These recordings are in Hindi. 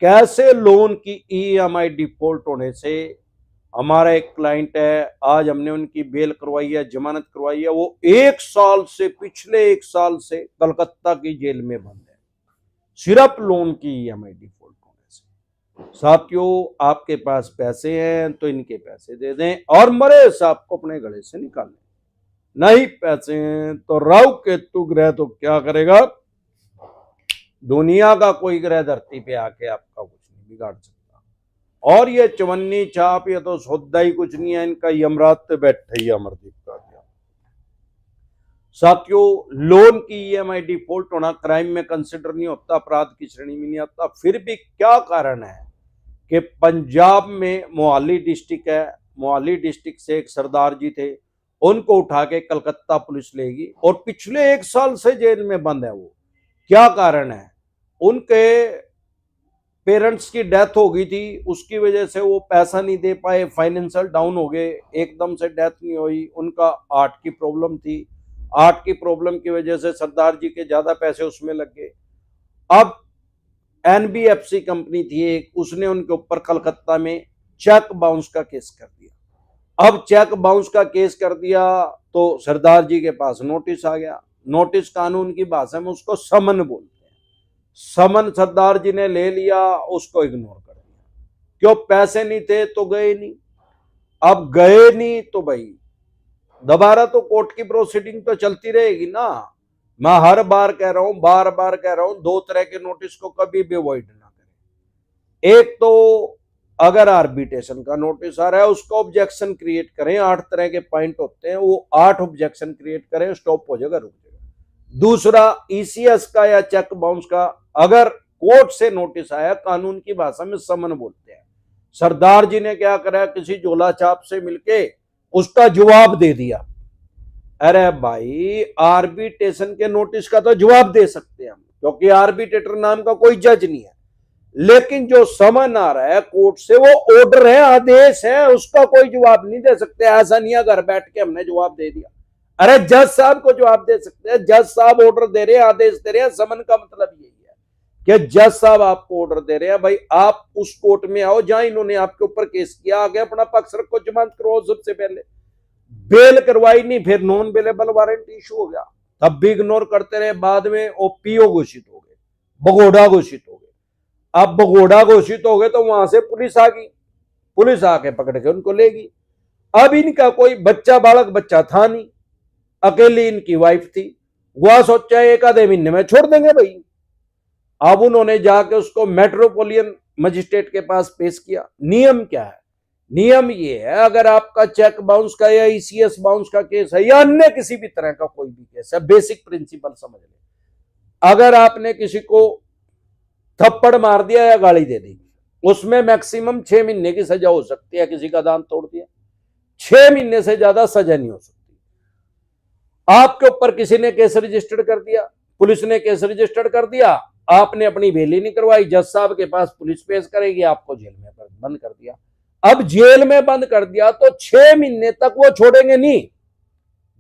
कैसे लोन की ईएमआई डिफॉल्ट होने से, हमारा एक क्लाइंट है, आज हमने उनकी बेल करवाई है, जमानत करवाई है, वो 1 साल से, पिछले 1 साल से कलकत्ता की जेल में बंद है, सिर्फ लोन की ईएमआई डिफॉल्ट होने से। साथियों, आपके पास पैसे हैं तो इनके पैसे दे दें और मरे साहब को अपने गले से निकालें। नहीं पैसे हैं तो राहु केतु ग्रह तो क्या करेगा, दुनिया का कोई ग्रह धरती पे आके आपका कुछ नहीं बिगाड़ सकता। और ये चवन्नी छाप, ये तो सौदा ही कुछ नहीं है, इनका यमराज पे बैठे ही अमरदीप का गया। साथियों, लोन की ईएमआई डिफॉल्ट होना क्राइम में कंसिडर नहीं होता, अपराध की श्रेणी में नहीं आता। फिर भी क्या कारण है कि पंजाब में मोहाली डिस्ट्रिक्ट है, मोहाली डिस्ट्रिक्ट से एक सरदार जी थे, उनको उठा के कलकत्ता पुलिस लेगी और पिछले 1 साल से जेल में बंद है वो। क्या कारण है? उनके पेरेंट्स की डेथ हो गई थी, उसकी वजह से वो पैसा नहीं दे पाए, फाइनेंशियल डाउन हो गए, एकदम से डेथ नहीं हुई। उनका हार्ट की प्रॉब्लम थी, हार्ट की प्रॉब्लम की वजह से सरदार जी के ज्यादा पैसे उसमें लग गए। अब एनबीएफसी कंपनी थी एक, उसने उनके ऊपर कलकत्ता में चेक बाउंस का केस कर दिया। अब चेक बाउंस का केस कर दिया तो सरदार जी के पास नोटिस आ गया। नोटिस कानून की भाषा में उसको समन बोलते हैं। समन सरदार जी ने ले लिया, उसको इग्नोर कर दिया। क्यों? पैसे नहीं थे तो गए नहीं। अब गए नहीं तो भाई दोबारा तो कोर्ट की प्रोसीडिंग तो चलती रहेगी ना। मैं हर बार कह रहा हूं, बार बार कह रहा हूं, 2 तरह के नोटिस को कभी भी अवॉइड ना करें। एक तो अगर आर्बिट्रेशन का नोटिस आ रहा है उसको ऑब्जेक्शन क्रिएट करें, 8 तरह के पॉइंट होते हैं, वो 8 ऑब्जेक्शन क्रिएट करें, स्टॉप हो जाएगा, रुक जाएगा। दूसरा, ईसीएस का या चेक बाउंस का अगर कोर्ट से नोटिस आया, कानून की भाषा में समन बोलते हैं। सरदार जी ने क्या करा, किसी झोला छाप से मिलके उसका जवाब दे दिया। अरे भाई, आर्बिट्रेशन के नोटिस का तो जवाब दे सकते हैं हम, क्योंकि आर्बिट्रेटर नाम का कोई जज नहीं है। लेकिन जो समन आ रहा है कोर्ट से, वो ऑर्डर है, आदेश है, उसका कोई जवाब नहीं दे सकते। ऐसा नहीं है घर बैठ के हमने जवाब दे दिया। अरे जज साहब को जवाब दे सकते हैं, जज साहब ऑर्डर दे रहे हैं, आदेश दे रहे हैं। समन का मतलब यही है कि जज साहब आपको ऑर्डर दे रहे हैं, भाई आप उस कोर्ट में आओ जहां इन्होंने आपके ऊपर केस किया, आगे अपना पक्ष रखो, जमानत करो। सबसे पहले बेल करवाई नहीं, फिर नॉन बेलेबल वारंट इशू हो गया, तब भी इग्नोर करते रहे। बाद में ओपीओ घोषित हो गए, भगोड़ा घोषित हो गए। अब भगोड़ा घोषित हो गए तो वहां से पुलिस आ गई, पुलिस आके पकड़ के उनको लेगी। अब इनका कोई बच्चा बालक बच्चा था नहीं, अकेली इनकी वाइफ थी। वह सोचा एक आधे महीने में छोड़ देंगे भाई। अब उन्होंने जाके उसको मेट्रोपोलियन मजिस्ट्रेट के पास पेश किया। नियम क्या है? नियम ये है, अगर आपका चेक बाउंस का या ईसीएस बाउंस का केस है या अन्य किसी भी तरह का कोई भी केस है, बेसिक प्रिंसिपल समझ लें। अगर आपने किसी को थप्पड़ मार दिया या गाली दे दी, उसमें मैक्सिमम 6 महीने की सजा हो सकती है। किसी का दांत तोड़ दिया, 6 महीने से ज्यादा सजा नहीं हो सकती। आपके ऊपर किसी ने केस रजिस्टर्ड कर दिया, पुलिस ने केस रजिस्टर्ड कर दिया, आपने अपनी बेली नहीं करवाई, जज साहब के पास पुलिस पेश करेगी, आपको जेल में बंद कर दिया। अब जेल में बंद कर दिया तो 6 महीने तक वो छोड़ेंगे नहीं।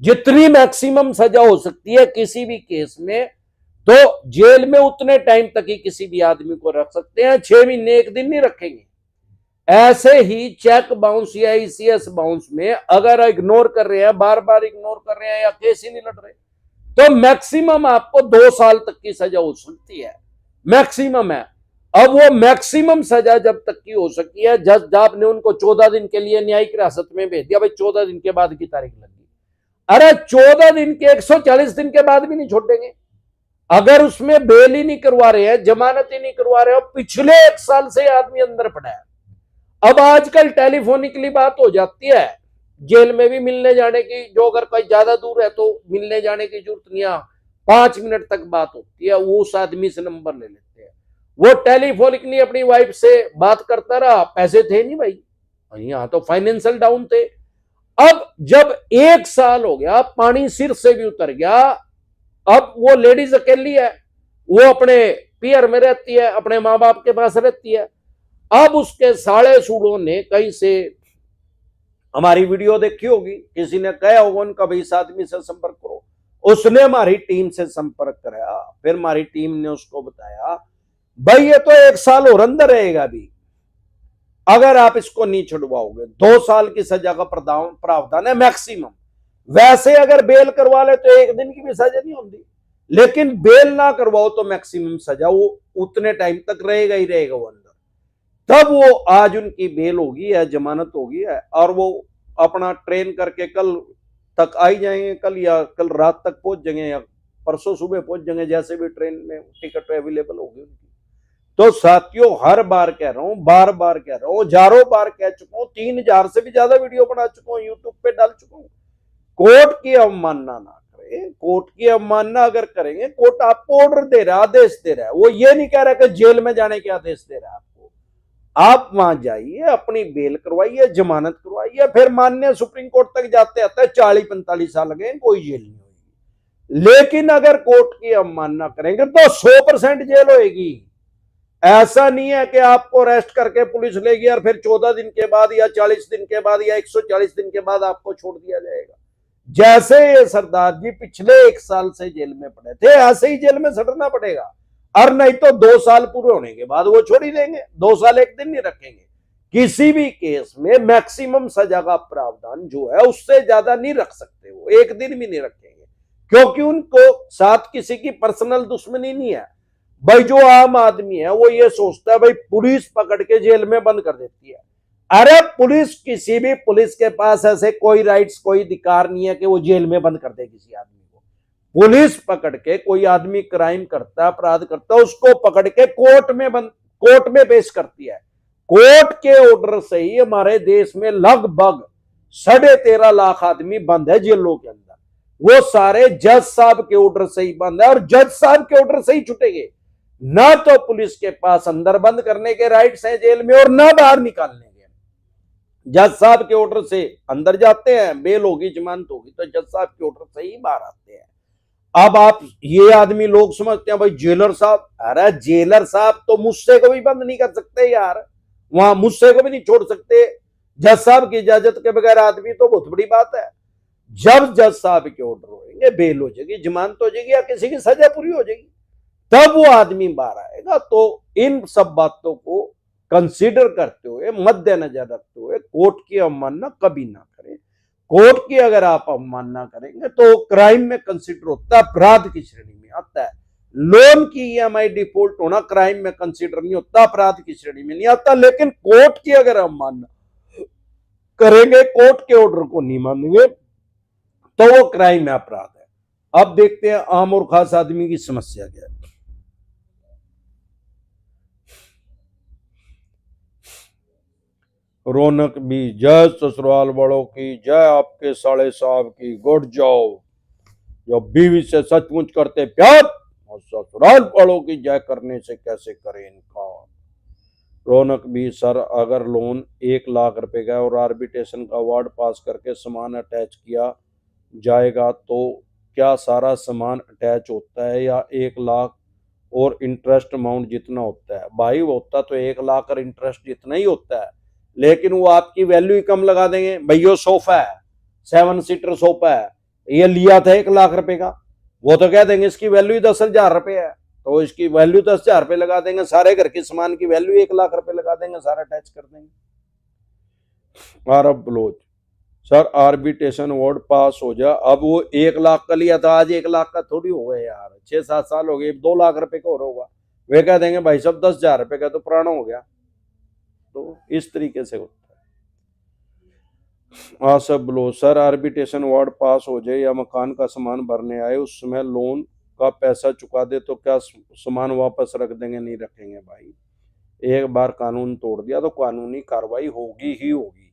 जितनी मैक्सिमम सजा हो सकती है किसी भी केस में, तो जेल में उतने टाइम तक ही किसी भी आदमी को रख सकते हैं, 6 महीने 1 दिन नहीं रखेंगे। ऐसे ही चेक बाउंस या ईसीएस बाउंस में अगर इग्नोर कर रहे हैं, बार बार इग्नोर कर रहे हैं या केस ही नहीं लड़ रहे, तो मैक्सिमम आपको 2 साल तक की सजा हो सकती है, मैक्सिमम है। अब वो मैक्सिमम सजा जब तक की हो सकती है, जज आपने उनको 14 दिन के लिए न्यायिक हिरासत में भेज दिया, भाई 14 दिन के बाद की तारीख लगी। अरे 14 दिन के 140 दिन के बाद भी नहीं छोड़ेंगे। अगर उसमें बेल ही नहीं करवा रहे हैं, जमानत ही नहीं करवा रहे हो, पिछले 1 साल से आदमी अंदर पड़ा है। अब आजकल टेलीफोनिकली बात हो जाती है, जेल में भी मिलने जाने की, जो अगर कोई ज्यादा दूर है तो मिलने जाने की जरूरत नहीं है, 5 मिनट तक बात होती है, वो उस आदमी से नंबर ले लेते हैं। वो टेलीफोनिकली अपनी वाइफ से बात करता रहा, पैसे थे नहीं भाई, यहां तो फाइनेंशियल डाउन थे। अब जब 1 साल हो गया, पानी सिर से भी उतर गया, अब वो लेडीज अकेली है, वो अपने पियर में रहती है, अपने माँ बाप के पास रहती है। अब उसके साले सूढ़ों ने कहीं से हमारी वीडियो देखी होगी, किसी ने कहा होगा उनका भाई इस आदमी से संपर्क करो। उसने हमारी टीम से संपर्क कराया, फिर हमारी टीम ने उसको बताया भाई ये तो 1 साल और अंदर रहेगा अभी, अगर आप इसको नहीं छुड़वाओगे। 2 साल की सजा का प्रावधान है मैक्सिमम। वैसे अगर बेल करवा ले तो 1 दिन की भी सजा नहीं होती, लेकिन बेल ना करवाओ तो मैक्सिमम सजा वो उतने टाइम तक रहेगा ही रहेगा वो अंदर। तब वो आज उनकी बेल होगी या जमानत होगी है, और वो अपना ट्रेन करके कल तक आ ही जाएंगे, कल या कल रात तक पहुंच जाएंगे या परसों सुबह पहुंच जाएंगे, जैसे भी ट्रेन में टिकट अवेलेबल होगी उनकी। तो साथियों हर बार कह रहा हूं, बार बार कह रहा हूं, हजारों बार कह चुका हूं, 3,000 से भी ज्यादा वीडियो बना चुका हूं, यूट्यूब पे डाल चुका हूं। कोर्ट की अवमानना ना करें। कोर्ट की अवमानना अगर करेंगे, कोर्ट आपको ऑर्डर दे रहा है, आदेश दे रहा है, वो ये नहीं कह रहा कि जेल में जाने के आदेश दे रहा है आपको। आप वहां जाइए, अपनी बेल करवाइए, जमानत करवाइए, फिर माननीय सुप्रीम कोर्ट तक जाते आते 40-45 साल लगे, कोई जेल नहीं होगी। लेकिन अगर कोर्ट की अवमानना करेंगे तो 100% जेल होगी। ऐसा नहीं है कि आपको अरेस्ट करके पुलिस लेगी और फिर 14 दिन के बाद या 40 दिन के बाद या 140 दिन के बाद आपको छोड़ दिया जाएगा। जैसे ये सरदार जी पिछले 1 साल से जेल में पड़े थे, ऐसे ही जेल में सड़ना पड़ेगा, और नहीं तो 2 साल पूरे होने के बाद वो छोड़ ही देंगे। 2 साल 1 दिन नहीं रखेंगे। किसी भी केस में मैक्सिमम सजा का प्रावधान जो है उससे ज्यादा नहीं रख सकते, वो 1 दिन भी नहीं रखेंगे, क्योंकि उनको साथ किसी की पर्सनल दुश्मनी नहीं है। भाई जो आम आदमी है वो ये सोचता है भाई पुलिस पकड़ के जेल में बंद कर देती है। अरे पुलिस, किसी भी पुलिस के पास ऐसे कोई राइट्स, कोई अधिकार नहीं है कि वो जेल में बंद कर दे किसी आदमी को। पुलिस पकड़ के, कोई आदमी क्राइम करता है, अपराध करता है, उसको पकड़ के कोर्ट में पेश करती है। कोर्ट के ऑर्डर से ही हमारे देश में लगभग 13.5 लाख आदमी बंद है जेलों के अंदर। वो सारे जज साहब के ऑर्डर से ही बंद है, और जज साहब के ऑर्डर से ही छूटेंगे। ना तो पुलिस के पास अंदर बंद करने के राइट्स हैं जेल में, और ना बाहर निकालने के। जज साहब के ऑर्डर से अंदर जाते हैं, बेल होगी, जमानत होगी, तो जज साहब के ऑर्डर से ही बाहर आते हैं। अब आप ये आदमी लोग समझते हैं भाई जेलर साहब, अरे जेलर साहब तो मुझसे को भी बंद नहीं कर सकते यार, वहां मुझसे को भी नहीं छोड़ सकते। जज साहब की इजाजत के बगैर आदमी तो बहुत बड़ी बात है। जब जज साहब के ऑर्डर होंगे, बेल हो जाएगी, जमानत हो जाएगी, या किसी की सजा पूरी हो जाएगी, तब वो आदमी बाहर आएगा। तो इन सब बातों को कंसीडर करते हुए, मद्देनजर रखते हुए, कोर्ट की अवमानना कभी ना करें। कोर्ट की अगर आप अवमानना करेंगे तो क्राइम में कंसीडर होता है, अपराध की श्रेणी में आता है। लोन की ईएमआई डिफॉल्ट होना क्राइम में कंसीडर नहीं होता, अपराध की श्रेणी में नहीं आता। लेकिन कोर्ट की अगर अवमानना करेंगे, कोर्ट के ऑर्डर को नहीं मानेंगे, तो वो क्राइम है, अपराध है। अब देखते हैं आम और खास आदमी की समस्या क्या है। रौनक भी जय, ससुराल वालों की जय, आपके साले साहब की गुड जॉब। जो बीवी से सचमुच करते प्यार, और ससुराल वालों की जय करने से कैसे करें इनकार। रौनक भी सर, अगर लोन 1 लाख रुपए का और आर्बिट्रेशन का अवार्ड पास करके सामान अटैच किया जाएगा तो क्या सारा सामान अटैच होता है, या 1 लाख और इंटरेस्ट अमाउंट जितना होता है? भाई वो होता तो 1 लाख और इंटरेस्ट जितना ही होता है, लेकिन वो आपकी वैल्यू ही कम लगा देंगे। भैया सोफा है, 7 सीटर सोफा है, ये लिया था 1 लाख रुपए का, वो तो कह देंगे इसकी वैल्यू ही 10,000 रुपए है, तो इसकी वैल्यू 10,000 रुपए लगा देंगे। सारे घर के सामान की वैल्यू 1 लाख रुपए लगा देंगे, सारा अटैच कर देंगे। आरब बलोच, सर आर्बिट्रेशन अवार्ड पास हो जा, अब वो 1 लाख का लिया था, आज 1 लाख का थोड़ी हो गया यार, 6-7 साल हो गए, 2 लाख रुपए का और होगा। वे कह देंगे भाई सब 10,000 रुपए का तो पुराना हो गया। तो इस तरीके से होता है। आसफ बलो, सर आर्बिट्रेशन अवार्ड पास हो जाए या मकान का सामान भरने आए, उस समय लोन का पैसा चुका दे तो क्या सामान वापस रख देंगे? नहीं रखेंगे भाई। एक बार कानून तोड़ दिया तो कानूनी कार्रवाई होगी ही होगी।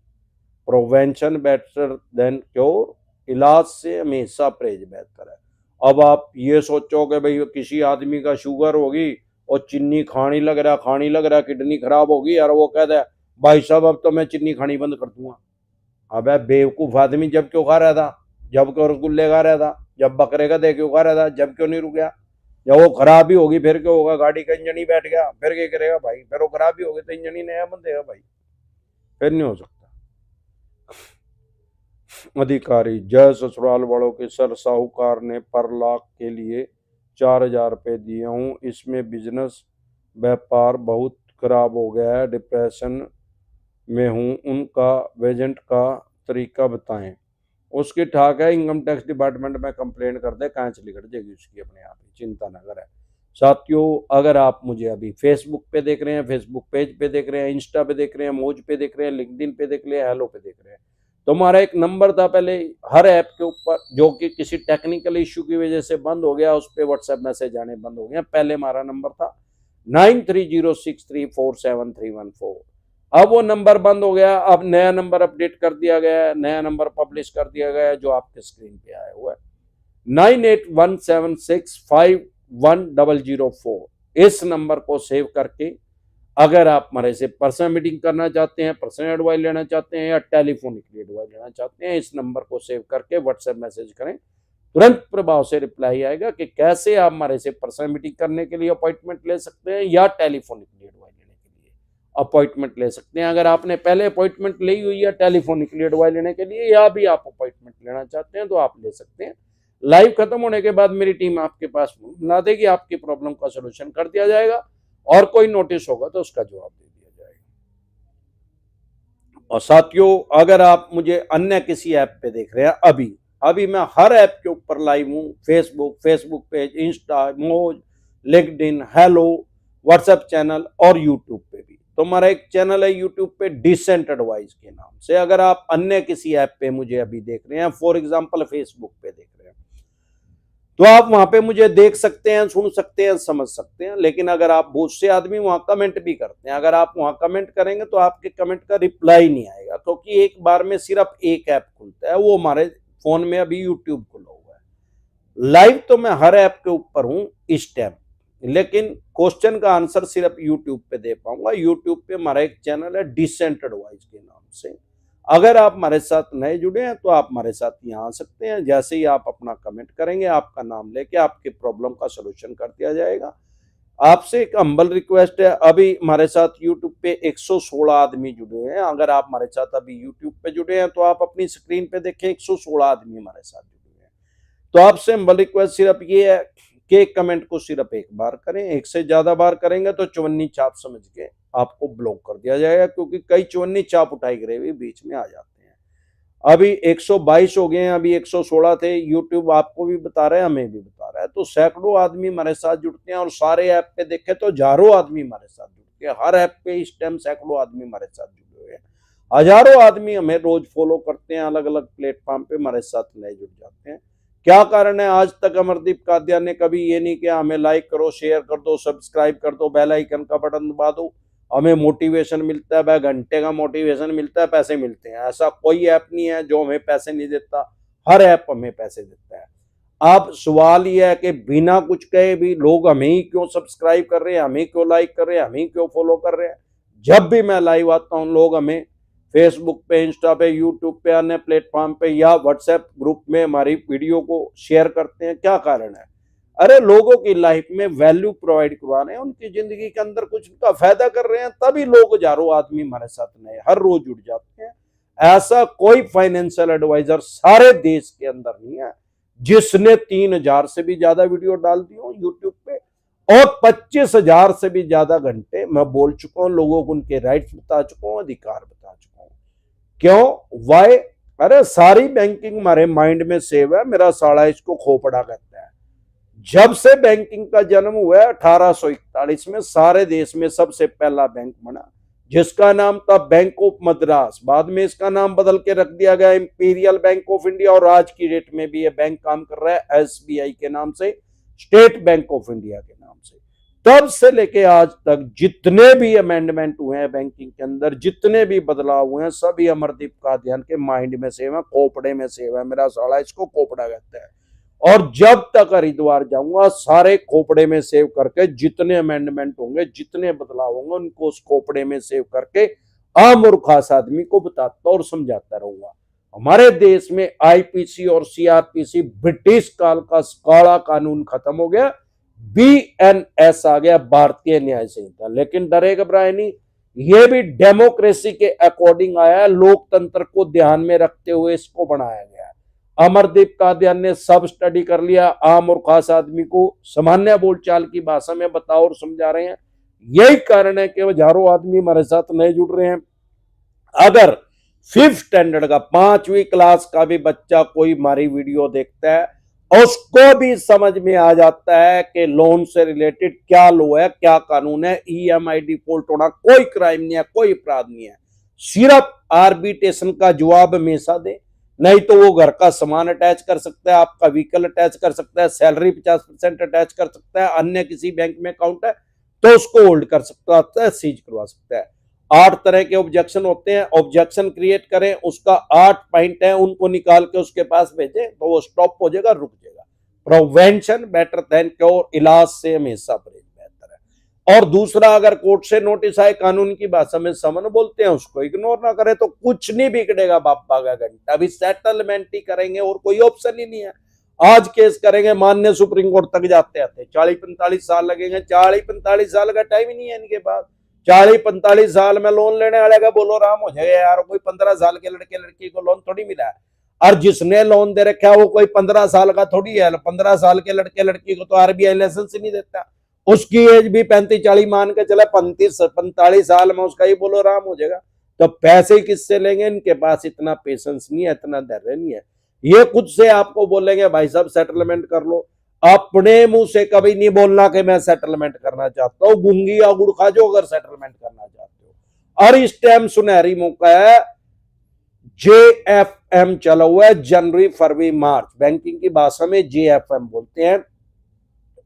प्रिवेंशन बेटर देन क्योर, इलाज से हमेशा परहेज बेहतर है। अब आप ये सोचोगे भाई किसी आदमी का शुगर होगी और चीनी खानी लग रहा, किडनी खराब होगी, और वो कहता है भाई साहब अब तो मैं चीनी खानी बंद कर दूंगा। अबे बेवकूफ आदमी, जब क्यों खा रहा था? जब क्यों रसगुल्ले खा रहा था? जब बकरे का दे क्यों खा रहा था? जब क्यों नहीं रुक गया? जब वो खराब ही होगी फिर क्या होगा? गाड़ी का इंजन ही बैठ गया, फिर क्या करेगा भाई? फिर वो खराब ही होगी तो इंजन ही नया बन देगा भाई, फिर नहीं हो सकता। अधिकारी, जय, ससुराल वालों के सर, साहूकार ने पर लाख के लिए 4,000 रुपए दिए हूँ, इसमें बिजनेस व्यापार बहुत खराब हो गया है, डिप्रेशन में हूँ, उनका वेजेंट का तरीका बताएं। उसकी ठाक है, इनकम टैक्स डिपार्टमेंट में कंप्लेन कर दे, कहाँ चली कट जाएगी उसकी अपने आप ही, चिंता ना करें। साथियों, अगर आप मुझे अभी फेसबुक पे देख रहे हैं, फेसबुक पेज पे देख रहे हैं, इंस्टा पे देख रहे हैं, मौज पे देख रहे हैं, लिंक्डइन पे देख रहे हैं, हेलो पे देख रहे हैं, तो हमारा एक नंबर था पहले हर ऐप के ऊपर, जो कि किसी टेक्निकल इश्यू की वजह से बंद हो गया, उस पर व्हाट्सएप मैसेज आने बंद हो गया। पहले हमारा नंबर था 9306347314। अब वो नंबर बंद हो गया, अब नया नंबर अपडेट कर दिया गया है, नया नंबर पब्लिश कर दिया गया है, जो आपके स्क्रीन पे आया हुआ है 9817651004। इस नंबर को सेव करके अगर आप हमारे से पर्सनल मीटिंग करना चाहते हैं, पर्सनल एडवाइस लेना चाहते हैं या टेलीफोनिकली एडवाइस लेना चाहते हैं, इस नंबर को सेव करके व्हाट्सएप मैसेज करें, तुरंत प्रभाव से रिप्लाई आएगा कि कैसे आप हमारे से पर्सनल मीटिंग करने के लिए अपॉइंटमेंट ले सकते हैं या टेलीफोनिकली एडवाइस लेने के लिए अपॉइंटमेंट ले सकते हैं। अगर आपने पहले अपॉइंटमेंट ली हुई है टेलीफोनिकली एडवाइस लेने के लिए, या भी आप अपॉइंटमेंट लेना चाहते हैं, तो आप ले सकते हैं। लाइव खत्म होने के बाद मेरी टीम आपके पास ला देगी, आपकी प्रॉब्लम का सोल्यूशन कर दिया जाएगा, और कोई नोटिस होगा तो उसका जवाब दे दिया जाएगा। और साथियों, अगर आप मुझे अन्य किसी ऐप पे देख रहे हैं, अभी मैं हर ऐप के ऊपर लाइव हूँ, फेसबुक पेज, इंस्टा, मौज, लिंक्डइन, हेलो, व्हाट्सएप चैनल और यूट्यूब पे भी। तो हमारा एक चैनल है यूट्यूब पे डिसेंट एडवाइस के नाम से। अगर आप अन्य किसी ऐप पे मुझे अभी देख रहे हैं, फॉर एग्जांपल फेसबुक पे देख रहे हैं, तो आप वहां पे मुझे देख सकते हैं, सुन सकते हैं, समझ सकते हैं। लेकिन अगर आप बहुत से आदमी वहां कमेंट भी करते हैं, अगर आप वहां कमेंट करेंगे तो आपके कमेंट का रिप्लाई नहीं आएगा, क्योंकि एक बार में सिर्फ एक ऐप खुलता है, वो हमारे फोन में अभी यूट्यूब खुला हुआ है। लाइव तो मैं हर ऐप के ऊपर हूं इस टाइम, लेकिन क्वेश्चन का आंसर सिर्फ यूट्यूब पे दे पाऊंगा। यूट्यूब पे हमारा एक चैनल है डिसेंट एडवाइस के नाम से। अगर आप हमारे साथ नए जुड़े हैं तो आप हमारे साथ यहाँ आ सकते हैं। जैसे ही आप अपना कमेंट करेंगे, आपका नाम लेके आपके प्रॉब्लम का सलूशन कर दिया जाएगा। आपसे एक हम्बल रिक्वेस्ट है, अभी हमारे साथ यूट्यूब पे 116 आदमी जुड़े हैं। अगर आप हमारे साथ अभी यूट्यूब पे जुड़े हैं तो आप अपनी स्क्रीन पे देखें, 116 आदमी हमारे साथ जुड़े हैं। तो आपसे हम्बल रिक्वेस्ट सिर्फ ये है कि कमेंट को सिर्फ एक बार करें। एक से ज्यादा बार करेंगे तो चवन्नी चाप समझ के आपको ब्लॉक कर दिया जाएगा, क्योंकि कई चवन्नी चाप उठाई ग्रेवी बीच में आ जाते हैं। अभी 122 हो गए हैं, अभी 116 थे। यूट्यूब आपको भी बता रहा है, हमें भी बता रहा है। तो सैकड़ों आदमी हमारे साथ जुड़ते हैं, और सारे ऐप पे देखे तो हजारों आदमी हमारे साथ जुड़ते हैं। हर ऐप पे इस टाइम सैकड़ों आदमी हमारे साथ जुड़े हुए हैं। हजारों आदमी हमें रोज फॉलो करते हैं, अलग अलग प्लेटफॉर्म पे हमारे साथ नए जुड़ जाते हैं। क्या कारण है? आज तक अमरदीप कादियान ने कभी ये नहीं किया हमें लाइक करो, शेयर कर दो, सब्सक्राइब कर दो, बेल आइकन का बटन दबा दो, हमें मोटिवेशन मिलता है, वह घंटे का मोटिवेशन मिलता है, पैसे मिलते हैं। ऐसा कोई ऐप नहीं है जो हमें पैसे नहीं देता, हर ऐप हमें पैसे देता है। अब सवाल यह है कि बिना कुछ कहे भी लोग हमें ही क्यों सब्सक्राइब कर रहे हैं, हमें क्यों लाइक कर रहे हैं, हमें क्यों फॉलो कर रहे हैं। जब भी मैं लाइव आता हूँ, लोग हमें फेसबुक पे, इंस्टा पे, यूट्यूब पे, अन्य प्लेटफॉर्म पे या व्हाट्सएप ग्रुप में हमारी वीडियो को शेयर करते हैं। क्या कारण है? अरे लोगों की लाइफ में वैल्यू प्रोवाइड करवा रहे हैं, उनकी जिंदगी के अंदर कुछ उनका फायदा कर रहे हैं, तभी लोग हजारों आदमी हमारे साथ नए हर रोज जुड़ जाते हैं। ऐसा कोई फाइनेंशियल एडवाइजर सारे देश के अंदर नहीं है जिसने 3000 से भी ज्यादा वीडियो डाल दी हो यूट्यूब पे, और 25,000 से भी ज्यादा घंटे मैं बोल चुका हूं, लोगों को उनके राइट्स बता चुका हूं, अधिकार बता चुका हूं। क्यों? वाई? अरे सारी बैंकिंग हमारे माइंड में सेव है। मेरा साला इसको खोपड़ा कहता है। जब से बैंकिंग का जन्म हुआ है 1841 में, सारे देश में सबसे पहला बैंक बना, जिसका नाम था बैंक ऑफ मद्रास। बाद में इसका नाम बदल के रख दिया गया इंपीरियल बैंक ऑफ इंडिया, और आज की डेट में भी ये बैंक काम कर रहा है एसबीआई के नाम से, स्टेट बैंक ऑफ इंडिया के नाम से। तब से लेके आज तक जितने भी अमेंडमेंट हुए हैं बैंकिंग के अंदर, जितने भी बदलाव हुए हैं, सभी अमरदीप कादियान के माइंड में सेव है, खोपड़े में सेव है। मेरा साला इसको खोपड़ा कहता है। और जब तक हरिद्वार जाऊंगा, सारे खोपड़े में सेव करके, जितने अमेंडमेंट होंगे, जितने बदलाव होंगे, उनको उस खोपड़े में सेव करके आम और खास आदमी को बताता और समझाता रहूंगा। हमारे देश में आईपीसी और सीआरपीसी, ब्रिटिश काल का काला कानून खत्म हो गया, बीएनएस आ गया, भारतीय न्याय संहिता। लेकिन डरे घबराए नहीं, ये भी डेमोक्रेसी के अकॉर्डिंग आया है, लोकतंत्र को ध्यान में रखते हुए इसको बनाया गया है। अमरदीप कादियान ने सब स्टडी कर लिया, आम और खास आदमी को सामान्य बोलचाल की भाषा में बता और समझा रहे हैं। यही कारण है कि हजारों आदमी हमारे साथ नए जुड़ रहे हैं। अगर 5th स्टैंडर्ड का 5वीं क्लास का भी बच्चा कोई हमारी वीडियो देखता है, उसको भी समझ में आ जाता है कि लोन से रिलेटेड क्या लॉ है, क्या कानून है। ईएमआई डिफॉल्ट होना कोई क्राइम नहीं है, कोई अपराध नहीं है। सिर्फ आर्बिट्रेशन का जवाब हमेशा दे, नहीं तो वो घर का सामान अटैच कर सकता है, आपका व्हीकल अटैच कर सकता है, सैलरी 50% अटैच कर सकता है, अन्य किसी बैंक में अकाउंट है तो उसको होल्ड कर सकता है, सीज करवा सकता है। 8 तरह के ऑब्जेक्शन होते हैं, ऑब्जेक्शन क्रिएट करें, उसका 8 पॉइंट है, उनको निकाल के उसके पास भेजें तो वो स्टॉप हो जाएगा, रुक जाएगा। प्रिवेंशन बेटर देन क्योर, इलाज से हमेशा परहेज बेहतर है। और दूसरा, अगर कोर्ट से नोटिस आए, कानून की भाषा में समन बोलते हैं, उसको इग्नोर ना करें तो कुछ नहीं बिगड़ेगा बापा का घंटा। अभी सेटलमेंट ही करेंगे और कोई ऑप्शन ही नहीं है। आज केस करेंगे, माननीय सुप्रीम कोर्ट तक जाते आते 40-45 साल लगेंगे। 40-45 साल का टाइम ही नहीं है इनके पास। 40-45 साल में लोन लेने वाले का बोलो राम हो जाएगा यार। कोई 15 साल के लड़के लड़की को लोन थोड़ी मिला है, और जिसने लोन दे रखा है वो कोई 15 साल का थोड़ी है। 15 साल के लड़के लड़की को तो आरबीआई लाइसेंस ही नहीं देता। उसकी एज भी 35-40 मान के चले, 35-45 साल में उसका ही बोलो राम हो जाएगा। तो पैसे किससे लेंगे? इनके पास इतना पेशेंस नहीं है, इतना धैर्य नहीं है। ये खुद से आपको बोलेंगे भाई साहब सेटलमेंट कर लो। अपने मुंह से कभी नहीं बोलना कि मैं सेटलमेंट करना चाहता हूं। गुंगी या गुड़ खा जो अगर सेटलमेंट करना चाहते हो। और इस टाइम सुनहरी मौका है, जेएफएम चला हुआ है, जनवरी फरवरी मार्च, बैंकिंग की भाषा में जेएफएम बोलते हैं।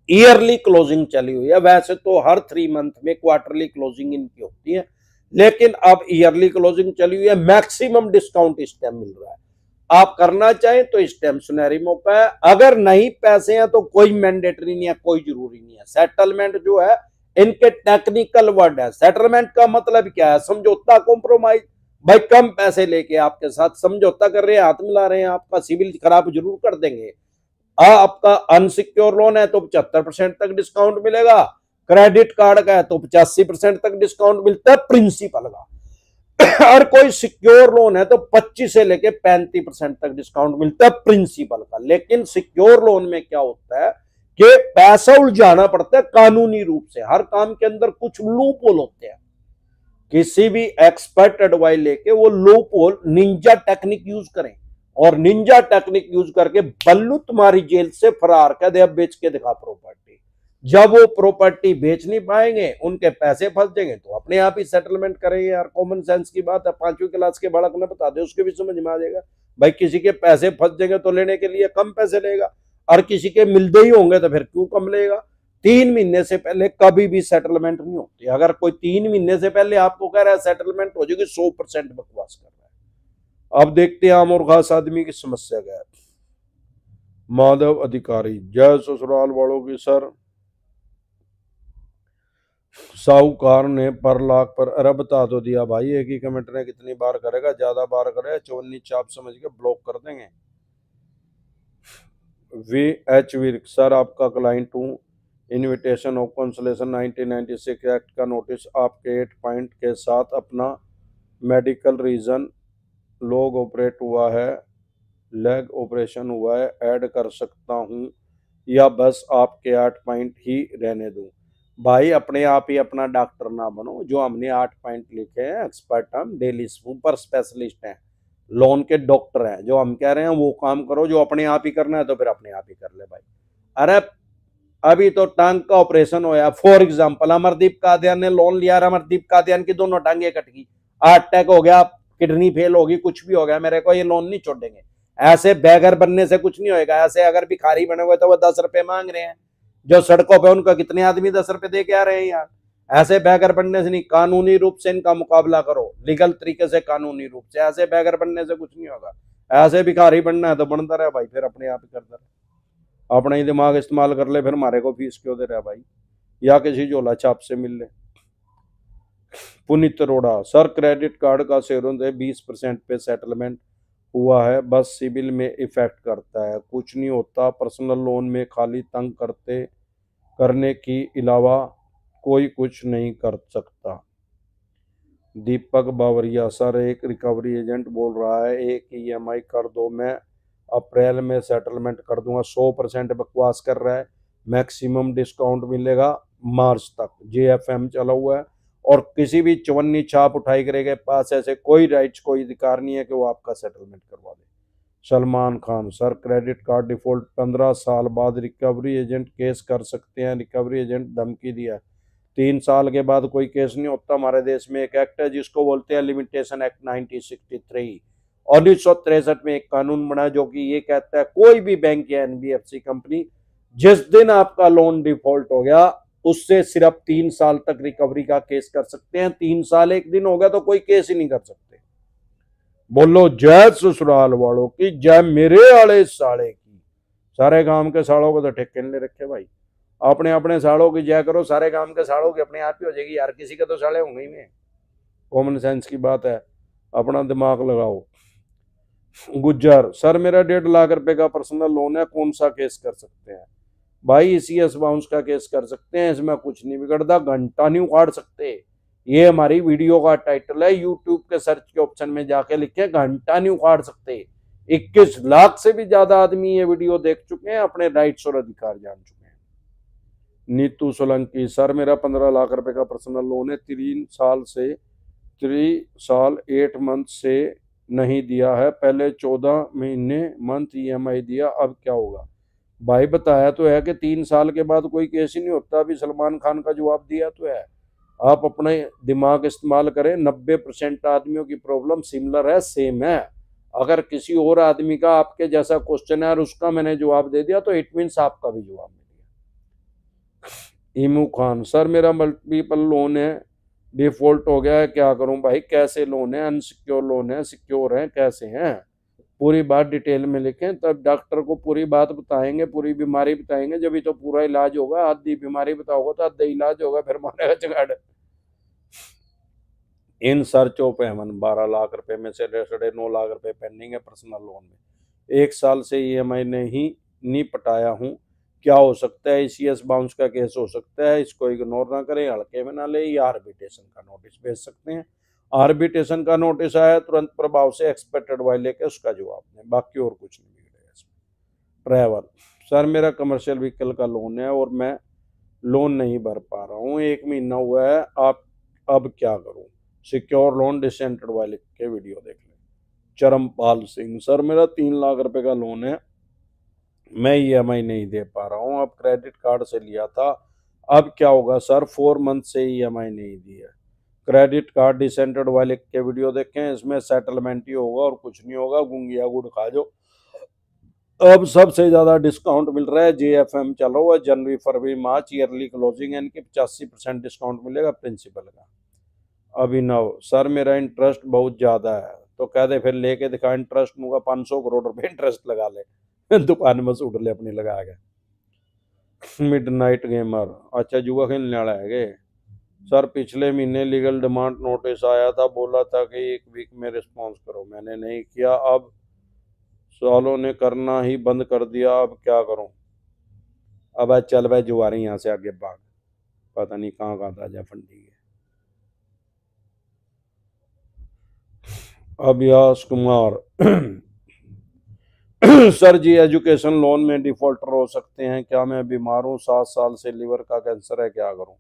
ईयरली क्लोजिंग चली हुई है। वैसे तो हर 3 मंथ में क्वार्टरली क्लोजिंग इनकी होती है, लेकिन अब ईयरली क्लोजिंग चली हुई है। मैक्सिमम डिस्काउंट इस टाइम मिल रहा है। आप करना चाहें तो इस टाइम सुनहरी मौका है। अगर नहीं पैसे हैं तो कोई मैंडेटरी नहीं है, कोई जरूरी नहीं है। सेटलमेंट जो है, इनके टेक्निकल वर्ड है। सेटलमेंट का मतलब क्या है? समझौता, कॉम्प्रोमाइज। भाई कम पैसे लेके आपके साथ समझौता कर रहे हैं, हाथ मिला रहे हैं, आपका सिविल खराब जरूर कर देंगे। आपका अनसिक्योर लोन है तो 75% तक डिस्काउंट मिलेगा। क्रेडिट कार्ड का है तो 85% तक डिस्काउंट मिलता है प्रिंसिपल का। और कोई सिक्योर लोन है तो 25 से लेके 35% तक डिस्काउंट मिलता है प्रिंसिपल का। लेकिन सिक्योर लोन में क्या होता है कि पैसा उलझाना पड़ता है कानूनी रूप से। हर काम के अंदर कुछ लूप होल होते हैं। किसी भी एक्सपर्ट एडवाइस लेके वो loop hole, Ninja technique use करें, और निंजा टेक्निक यूज करके बल्लू तुम्हारी जेल से फरार कर दे, अब बेच के दिखा प्रॉपर्टी। जब वो प्रॉपर्टी बेच नहीं पाएंगे, उनके पैसे फंस जाएंगे, तो अपने आप ही सेटलमेंट करेंगे यार। कॉमन सेंस की बात है, 5वीं क्लास के बालक ने बता दे, उसके भी समझ में आ जाएगा। भाई किसी के पैसे फंस जाएंगे तो लेने के लिए कम पैसे लेगा, और किसी के मिलते ही होंगे तो फिर क्यों कम लेगा। 3 महीने से पहले कभी भी सेटलमेंट नहीं होती। अगर कोई 3 महीने से पहले आपको कह रहा है सेटलमेंट हो जाएगी, 100% बकवास कर रहा है। अब देखते हैं आम और खास आदमी की समस्या क्या है। माधव अधिकारी, जय ससुराल वालों की सर। साहूकार ने पर लाख पर अरे बता तो दिया भाई, एक ही कमेंट ने कितनी बार करेगा? ज्यादा बार करे चवन्नी चाप समझ के ब्लॉक कर देंगे। VH विर्क, सर आपका क्लाइंट हूँ, इनविटेशन ऑफ कंसलेशन 1996 एक्ट का नोटिस आपके 8 पॉइंट के साथ अपना मेडिकल रीजन लोग ऑपरेट हुआ है, लेग ऑपरेशन हुआ है, ऐड कर सकता हूँ या बस आपके 8 पॉइंट ही रहने दूँ? भाई अपने आप ही अपना डॉक्टर ना बनो। जो हमने 8 पॉइंट लिखे हैं, एक्सपर्ट हम डेली सुपर स्पेशलिस्ट हैं, लोन के डॉक्टर हैं। जो हम कह रहे हैं वो काम करो, जो अपने आप ही करना है तो फिर अपने आप ही कर ले भाई। अरे अभी तो टांग का ऑपरेशन होया, फॉर एग्जाम्पल अमरदीप कादियान ने लोन लिया, अमरदीप कादियान की दोनों टांगे कट गई, अटैक हो गया, किडनी फेल होगी, कुछ भी हो गया, मेरे को ये लोन नहीं छोड़ेंगे। ऐसे बेघर बनने से कुछ नहीं होएगा। ऐसे अगर भिखारी बने हुए तो वो 10 रुपए मांग रहे हैं, जो सड़कों पे उनको कितने आदमी 10 रुपए दे के आ रहे हैं यार। ऐसे बेघर बनने से नहीं, कानूनी रूप से इनका मुकाबला करो, लीगल तरीके से, कानूनी रूप से। ऐसे बेघर बनने से कुछ नहीं होगा। ऐसे भिखारी बनना है तो बनता रहे भाई, फिर अपने आप ही करता रहे, अपना ही दिमाग इस्तेमाल कर ले, फिर हमारे को फीस क्यों दे रहा है भाई, या किसी झोला छाप से मिल ले। Puneet Arora, sir credit card का सेवन से 20% पे सेटलमेंट हुआ है, बस सिविल में इफेक्ट करता है, कुछ नहीं होता। पर्सनल लोन में खाली तंग करने की अलावा कोई कुछ नहीं कर सकता। दीपक बावरिया, सर एक रिकवरी एजेंट बोल रहा है एक EMI कर दो, मैं अप्रैल में सेटलमेंट कर दूंगा। 100% बकवास कर रहा है, मैक्सिमम डिस्काउंट मिलेगा मार्च तक JFM चला हुआ है, और किसी भी चवन्नी छाप उठाई करेगा पास ऐसे कोई राइट्स, कोई अधिकार नहीं है कि वो आपका सेटलमेंट करवा दे। Salman Khan, sir credit card default 15 साल बाद रिकवरी एजेंट केस कर सकते हैं, रिकवरी एजेंट धमकी दिया है। 3 साल के बाद कोई केस नहीं होता। हमारे देश में एक एक्ट है जिसको बोलते हैं लिमिटेशन एक्ट 1963। 1963 में एक कानून बना जो कि ये कहता है कोई भी बैंक या NBFC कंपनी जिस दिन आपका लोन डिफॉल्ट हो गया उससे सिर्फ 3 साल तक रिकवरी का केस कर सकते हैं। 3 साल एक दिन हो गया तो कोई केस ही नहीं कर सकते। बोलो जय ससुराल वालों की, जय मेरे आले साले की। सारे गांव के सालों को तो ठेके नहीं ले रखे भाई। अपने अपने सालों की जय करो, सारे गांव के सालों की अपने आप ही हो जाएगी यार, किसी के तो साले होंगे ही नहीं। कॉमन सेंस की बात है, अपना दिमाग लगाओ। गुज्जर, सर मेरा 1.5 लाख रुपए का पर्सनल लोन है, कौन सा केस कर सकते हैं? भाई ECS बाउंस का केस कर सकते हैं, इसमें कुछ नहीं बिगड़ता, घंटा नहीं उखाड़ सकते। ये हमारी वीडियो का टाइटल है, यूट्यूब के सर्च के ऑप्शन में जाके लिखे घंटा नहीं उखाड़ सकते। 21 लाख से भी ज्यादा आदमी ये वीडियो देख चुके हैं, अपने राइट्स और अधिकार जान चुके हैं। नीतू सोलंकी, सर मेरा 15 लाख रुपए का पर्सनल लोन है, 3 साल 8 मंथ से नहीं दिया है, पहले 14 महीने मंथ EMI दिया, अब क्या होगा? भाई बताया तो है कि 3 साल के बाद कोई केस ही नहीं होता। अभी सलमान खान का जवाब दिया तो है। आप अपने दिमाग इस्तेमाल करें। 90% आदमियों की प्रॉब्लम सिमिलर है, सेम है। अगर किसी और आदमी का आपके जैसा क्वेश्चन है और उसका मैंने जवाब दे दिया तो इट मीन्स आपका भी जवाब मिल गया। इमू खान, सर मेरा मल्टीपल लोन है, डिफॉल्ट हो गया है, क्या करूं? भाई कैसे लोन है? अनसिक्योर लोन है, सिक्योर है, कैसे हैं? पूरी बात डिटेल में लिखें, तब डॉक्टर को पूरी बात बताएंगे, पूरी बीमारी बताएंगे, जब भी तो पूरा इलाज होगा। आधी बीमारी बताओगे तो आधा इलाज होगा, फिर मारेगा चगाड़। In search of heaven, 12 lakh रुपए में से 9.5 लाख रुपए पेंडिंग है पर्सनल लोन में। 1 साल से EMI नहीं पटाया हूँ, क्या हो सकता है? ECS बाउंस का केस हो सकता है, इसको इग्नोर ना करें, हल्के में ना ले, या आर्बिट्रेशन का नोटिस भेज सकते हैं। आर्बिट्रेशन का नोटिस आया तुरंत प्रभाव से एक्सपेक्टेड वाई लेके उसका जवाब दें, बाकी और कुछ नहीं बिगड़ेगा इसमें। ट्रैवल, सर मेरा कमर्शियल व्हीकल का लोन है और मैं लोन नहीं भर पा रहा हूँ, 1 महीना हुआ है, आप अब क्या करूँ? सिक्योर लोन डिसेंटेड वाले के वीडियो देख लें। चरमपाल सिंह, सर मेरा 3 लाख रुपए का लोन है, मैं EMI नहीं दे पा रहा हूँ, अब क्रेडिट कार्ड से लिया था, अब क्या होगा सर? 4 मंथ से EMI नहीं दी है। क्रेडिट कार्ड डिसेंटेड वाले के वीडियो देखें, इसमें सेटलमेंट ही होगा और कुछ नहीं होगा, गुंगिया गुड़ खा जो। अब सबसे ज्यादा डिस्काउंट मिल रहा है, JFM चला हुआ, जनवरी फरवरी मार्च ईयरली क्लोजिंग है इनकी, 85% डिस्काउंट मिलेगा प्रिंसिपल का। अभिनव, सर मेरा इंटरेस्ट बहुत ज्यादा है, तो कह दे फिर लेके दिखा इंटरेस्ट, दूंगा 500 करोड़ रुपए इंटरेस्ट लगा ले दुकान में सूट ले अपनी लगा के। मिडनाइट गेमर, अच्छा जुआ खेलने वाला है गे? सर पिछले महीने लीगल डिमांड नोटिस आया था, बोला था कि 1 वीक में रिस्पॉन्स करो, मैंने नहीं किया, अब सालों ने करना ही बंद कर दिया, अब क्या करूं? अब चल भाई जुआरी यहाँ से आगे भाग, पता नहीं कहाँ कहाँ ताजा फंडी है। अभ्यास कुमार, सर जी एजुकेशन लोन में डिफॉल्टर हो सकते हैं क्या? मैं बीमार हूँ, 7 साल से, लिवर का कैंसर है, क्या करूं?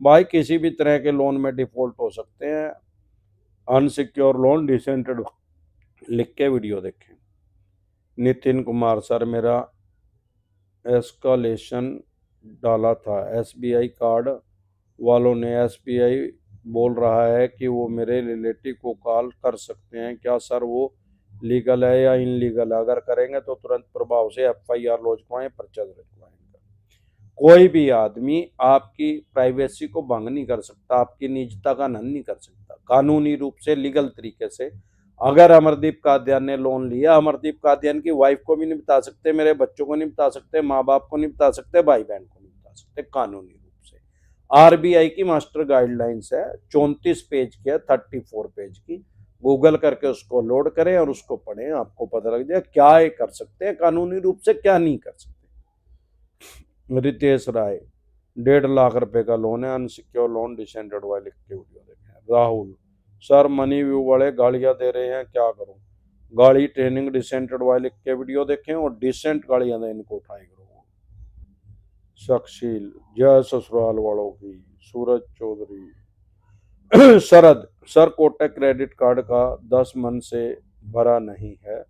भाई किसी भी तरह के लोन में डिफॉल्ट हो सकते हैं। अनसिक्योर लोन डिसेंटेड लिख के वीडियो देखें। नितिन कुमार, सर मेरा एस्कालेशन डाला था, SBI कार्ड वालों ने, SBI बोल रहा है कि वो मेरे रिलेटिव को कॉल कर सकते हैं, क्या सर वो लीगल है या इनलीगल है? अगर करेंगे तो तुरंत प्रभाव से FIR लॉन्च करवाएं, पर्चा दर्ज करवाएं। कोई भी आदमी आपकी प्राइवेसी को भंग नहीं कर सकता, आपकी निजता का हनन नहीं कर सकता, कानूनी रूप से लीगल तरीके से। अगर अमरदीप कादियान ने लोन लिया, अमरदीप कादियान की वाइफ को भी नहीं बता सकते, मेरे बच्चों को नहीं बता सकते, माँ बाप को नहीं बता सकते, भाई बहन को नहीं बता सकते, कानूनी रूप से। RBI की मास्टर गाइडलाइंस है, 34 पेज की है, 34 पेज की, गूगल करके उसको लोड करें और उसको पढ़ें, आपको पता लग जाए क्या ये कर सकते हैं कानूनी रूप से, क्या नहीं कर सकते। रितेश राय, 1.5 लाख रुपए का लोन है, अनसिक्योर लोन डिसेंटेड वाले के वीडियो देखें। राहुल, सर मनी व्यू वाले गालियां दे रहे हैं, क्या करूं? गाड़ी ट्रेनिंग डिसेंटेड वाले के वीडियो देखें और डिसेंट गाड़ियां दें, इनको उठाए करो। साक्षील, जय ससुराल वालों की, सूरज चौधरी। शरद, सर कोटक क्रेडिट कार्ड का 10 मन से भरा नहीं है,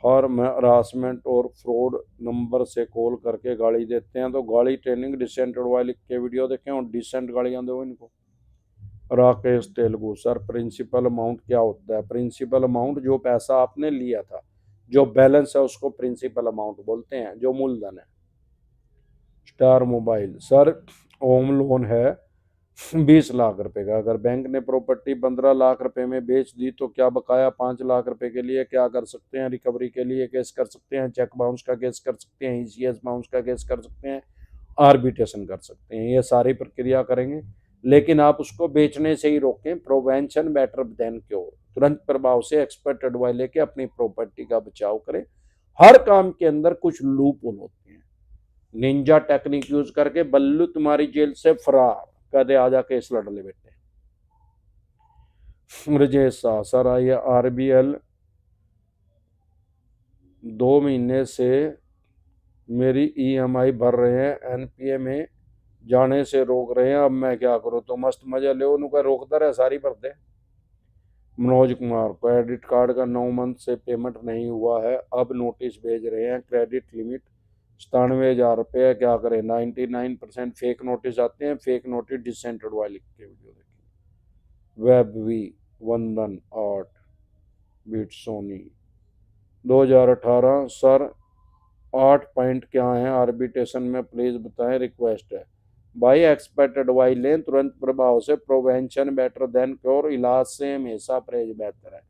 और मैं हरासमेंट और फ्रॉड नंबर से कॉल करके गाड़ी देते हैं, तो गाड़ी ट्रेनिंग डिसेंट वाले के वीडियो देखें और डिसेंट गाड़ियां दो इनको। Rakesh Telugu, sir principal amount क्या होता है? प्रिंसिपल अमाउंट जो पैसा आपने लिया था, जो बैलेंस है उसको प्रिंसिपल अमाउंट बोलते हैं, जो मूलधन है। Star mobile, sir home loan है 20 लाख रुपए का, अगर बैंक ने प्रॉपर्टी 15 लाख रुपए में बेच दी तो क्या बकाया 5 लाख रुपए के लिए क्या कर सकते हैं? रिकवरी के लिए केस कर सकते हैं, चेक बाउंस का केस कर सकते हैं, ईसीएस बाउंस का केस कर सकते हैं, आर्बिट्रेशन कर सकते हैं, ये सारी प्रक्रिया करेंगे। लेकिन आप उसको बेचने से ही रोकें, प्रोवेंशन बेटर देन क्योर, तुरंत प्रभाव से एक्सपर्ट एडवाइस लेके अपनी प्रॉपर्टी का बचाव करें। हर काम के अंदर कुछ लूप होल होते हैं, निंजा टेक्निक यूज करके बल्लू तुम्हारी जेल से फरार, कदे आजा केस लड़ ले बेटे। Brajesh Shah, sir I RBL 2 महीने से मेरी ईएमआई भर रहे हैं, एनपीए में जाने से रोक रहे हैं, अब मैं क्या करूं? तो मस्त मजा ले, उनका रोकता रहे, सारी भर दे। मनोज कुमार, क्रेडिट कार्ड का 9 मंथ से पेमेंट नहीं हुआ है, अब नोटिस भेज रहे हैं, क्रेडिट लिमिट 97,000 रुपये, क्या करें? 99% फेक नोटिस आते हैं, फेक नोटिस डिसेंटेड वाली के वीडियो देखिए। वेब वी, वंदन आर्ट, बीट सोनी। 2018, सर 8 पॉइंट क्या है आर्बिट्रेशन में, प्लीज बताएं, रिक्वेस्ट है। भाई एक्सपर्ट एडवाइस लें तुरंत प्रभाव से, प्रोवेंशन बेटर देन क्योर, इलाज से हमेशा परहेज बेहतर है।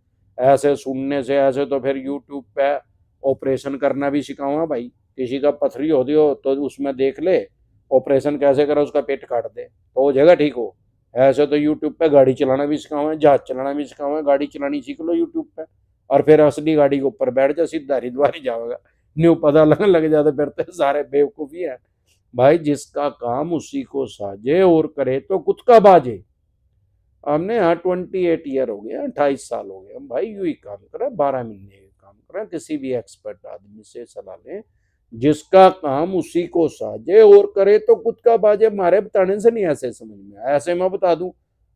ऐसे सुनने से, ऐसे तो फिर यूट्यूब पे ऑपरेशन करना भी सिखाऊंगा भाई, किसी का पथरी होती हो तो उसमें देख ले ऑपरेशन कैसे करो, उसका पेट काट दे तो वो जगह ठीक हो। ऐसे तो यूट्यूब पे गाड़ी चलाना भी सिखाऊंगा, जहाज चलाना भी सिखाऊंगा, गाड़ी चलानी सीख लो यूट्यूब पे, और फिर असली गाड़ी के ऊपर बैठ जा, सीधा हरिद्वार ही जाओगा। न्यू पता लगने लग जाते फिरते सारे बेवकूफी है। भाई जिसका काम उसी को साजे, और करे तो खुद का बाजे। हमने यहाँ 28 ईयर हो गया, 28 साल हो गए, हम भाई यू ही काम करें, 12 महीने काम करें, किसी भी एक्सपर्ट आदमी से सलाह लें, जिसका काम उसी को साजे और करे तो खुद का बाजे। मारे बताने से नहीं ऐसे समझ में आया, ऐसे मैं बता दूं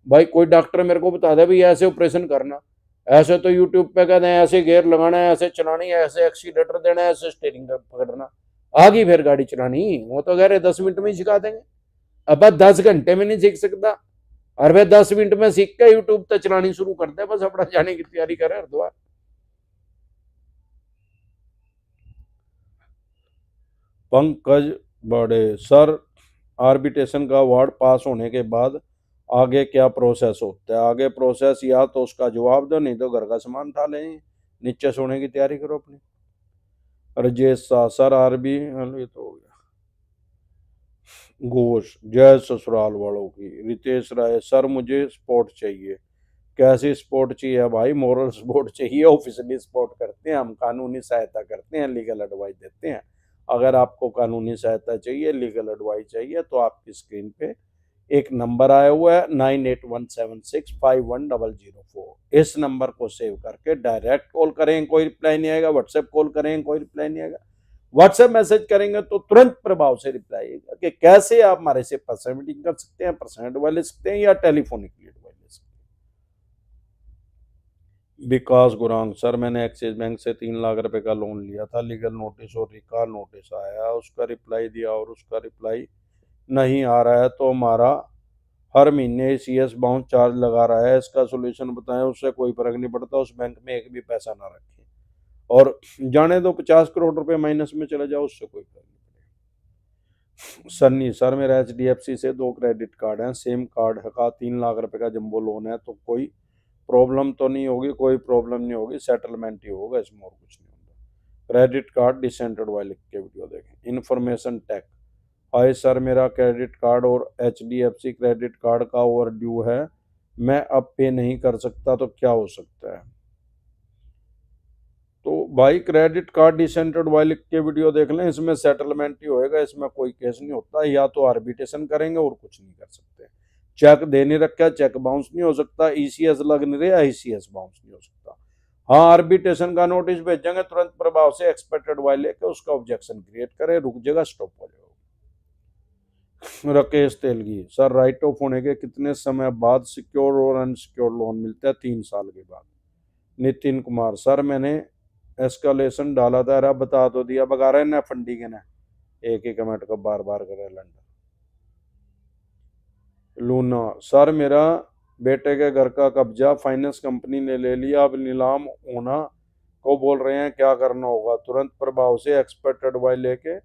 भाई, कोई डॉक्टर मेरे को बता दे भाई ऐसे ऑपरेशन करना, ऐसे तो यूट्यूब पे कहते हैं ऐसे गियर लगाना है, ऐसे चलानी है, ऐसे एक्सीलेटर देना है, ऐसे स्टीयरिंग पकड़ना, आ गई फिर गाड़ी चलानी। वो तो कह रहे 10 मिनट में ही सिखा देंगे, अब 10 घंटे में नहीं सीख सकता, और फिर 10 मिनट में सीख के यूट्यूब तक चलानी शुरू कर दे, बस अपना जाने की तैयारी करे हरिद्वार। पंकज बड़े, सर आर्बिट्रेशन का अवार्ड पास होने के बाद आगे क्या प्रोसेस होता है? आगे प्रोसेस या तो उसका जवाब दो, नहीं तो घर का सामान उठा लें, नीचे सोने की तैयारी करो अपनी। राजेश शाह, सर आरबी, ये तो हो गया। घोष, जय ससुराल वालों की। रितेश राय, सर मुझे स्पोर्ट चाहिए, कैसी स्पोर्ट चाहिए भाई? मोरल स्पोर्ट चाहिए, ऑफिशियली स्पोर्ट करते हैं हम, कानूनी सहायता करते हैं, लीगल एडवाइस देते हैं। अगर आपको कानूनी सहायता चाहिए, लीगल एडवाइस चाहिए, तो आपकी स्क्रीन पे एक नंबर आया हुआ है 9817651004, इस नंबर को सेव करके डायरेक्ट कॉल करें, कोई रिप्लाई नहीं आएगा, व्हाट्सएप कॉल करें, कोई रिप्लाई नहीं आएगा, व्हाट्सएप मैसेज करेंगे तो तुरंत प्रभाव से रिप्लाई आएगा कि कैसे आप हमारे से पर्सनल मीटिंग कर सकते हैं, पर्सनल एडवाइस ले सकते हैं, या टेलीफोनिकली एडवाइस ले सकते हैं। विकास गुरांग, सर मैंने एक्सिस बैंक से 3 लाख रुपए का लोन लिया था, लीगल नोटिस और रिकॉल नोटिस आया, उसका रिप्लाई दिया और उसका रिप्लाई नहीं आ रहा है, तो हमारा हर महीने सीएस बाउंस चार्ज लगा रहा है, इसका सोल्यूशन बताएं। उससे कोई फर्क नहीं पड़ता, उस बैंक में एक भी पैसा ना रखें, और जाने दो 50 करोड़ रुपए माइनस में चले जाओ, उससे कोई फर्क नहीं पड़ेगा। सन्नी, सर मेरा एचडीएफसी से 2 क्रेडिट कार्ड हैं, सेम कार्ड का 3 लाख रुपए का जंबो लोन है, तो कोई प्रॉब्लम तो नहीं होगी? कोई प्रॉब्लम नहीं होगी, सेटलमेंट ही होगा, इसमें और कुछ नहीं होगा। क्रेडिट कार्ड डिसेंटेड वाले के वीडियो देखें। इन्फॉर्मेशन टेक, हाय सर मेरा क्रेडिट कार्ड और एचडीएफसी क्रेडिट कार्ड का ओवर ड्यू है, मैं अब पे नहीं कर सकता, तो क्या हो सकता है? तो भाई क्रेडिट कार्ड डिसेंटेड वाले के वीडियो देख लें, इसमें सेटलमेंट ही होएगा, इसमें कोई केस नहीं होता, या तो आर्बिट्रेशन करेंगे और कुछ नहीं कर सकते। चेक दे नहीं रखा, चेक बाउंस नहीं हो सकता, ईसीएस लग नहीं रहा, ईसीएस बाउंस नहीं हो सकता। हाँ आर्बिट्रेशन का नोटिस भेजेंगे, तुरंत प्रभाव से एक्सपर्ट एडवाइस लेके उसका ऑब्जेक्शन क्रिएट करें, रुक जाएगा, स्टॉप हो जाएगा। Rakesh Telgi, sir right of होने के कितने समय बाद सिक्योर और अनसिक्योर लोन मिलता है? 3 साल के बाद। नितिन कुमार, सर मैंने एस्केलेशन डाला था, अरे बता तो दिया, बगा रहे ना फंडी के ना, एक ही कमेंट को बार बार करे लंडन। लूना, सर मेरा बेटे के घर का कब्जा फाइनेंस कंपनी ने ले लिया, अब नीलाम होना को बोल रहे हैं, क्या करना होगा? तुरंत प्रभाव से एक्सपर्ट एडवाइस लेके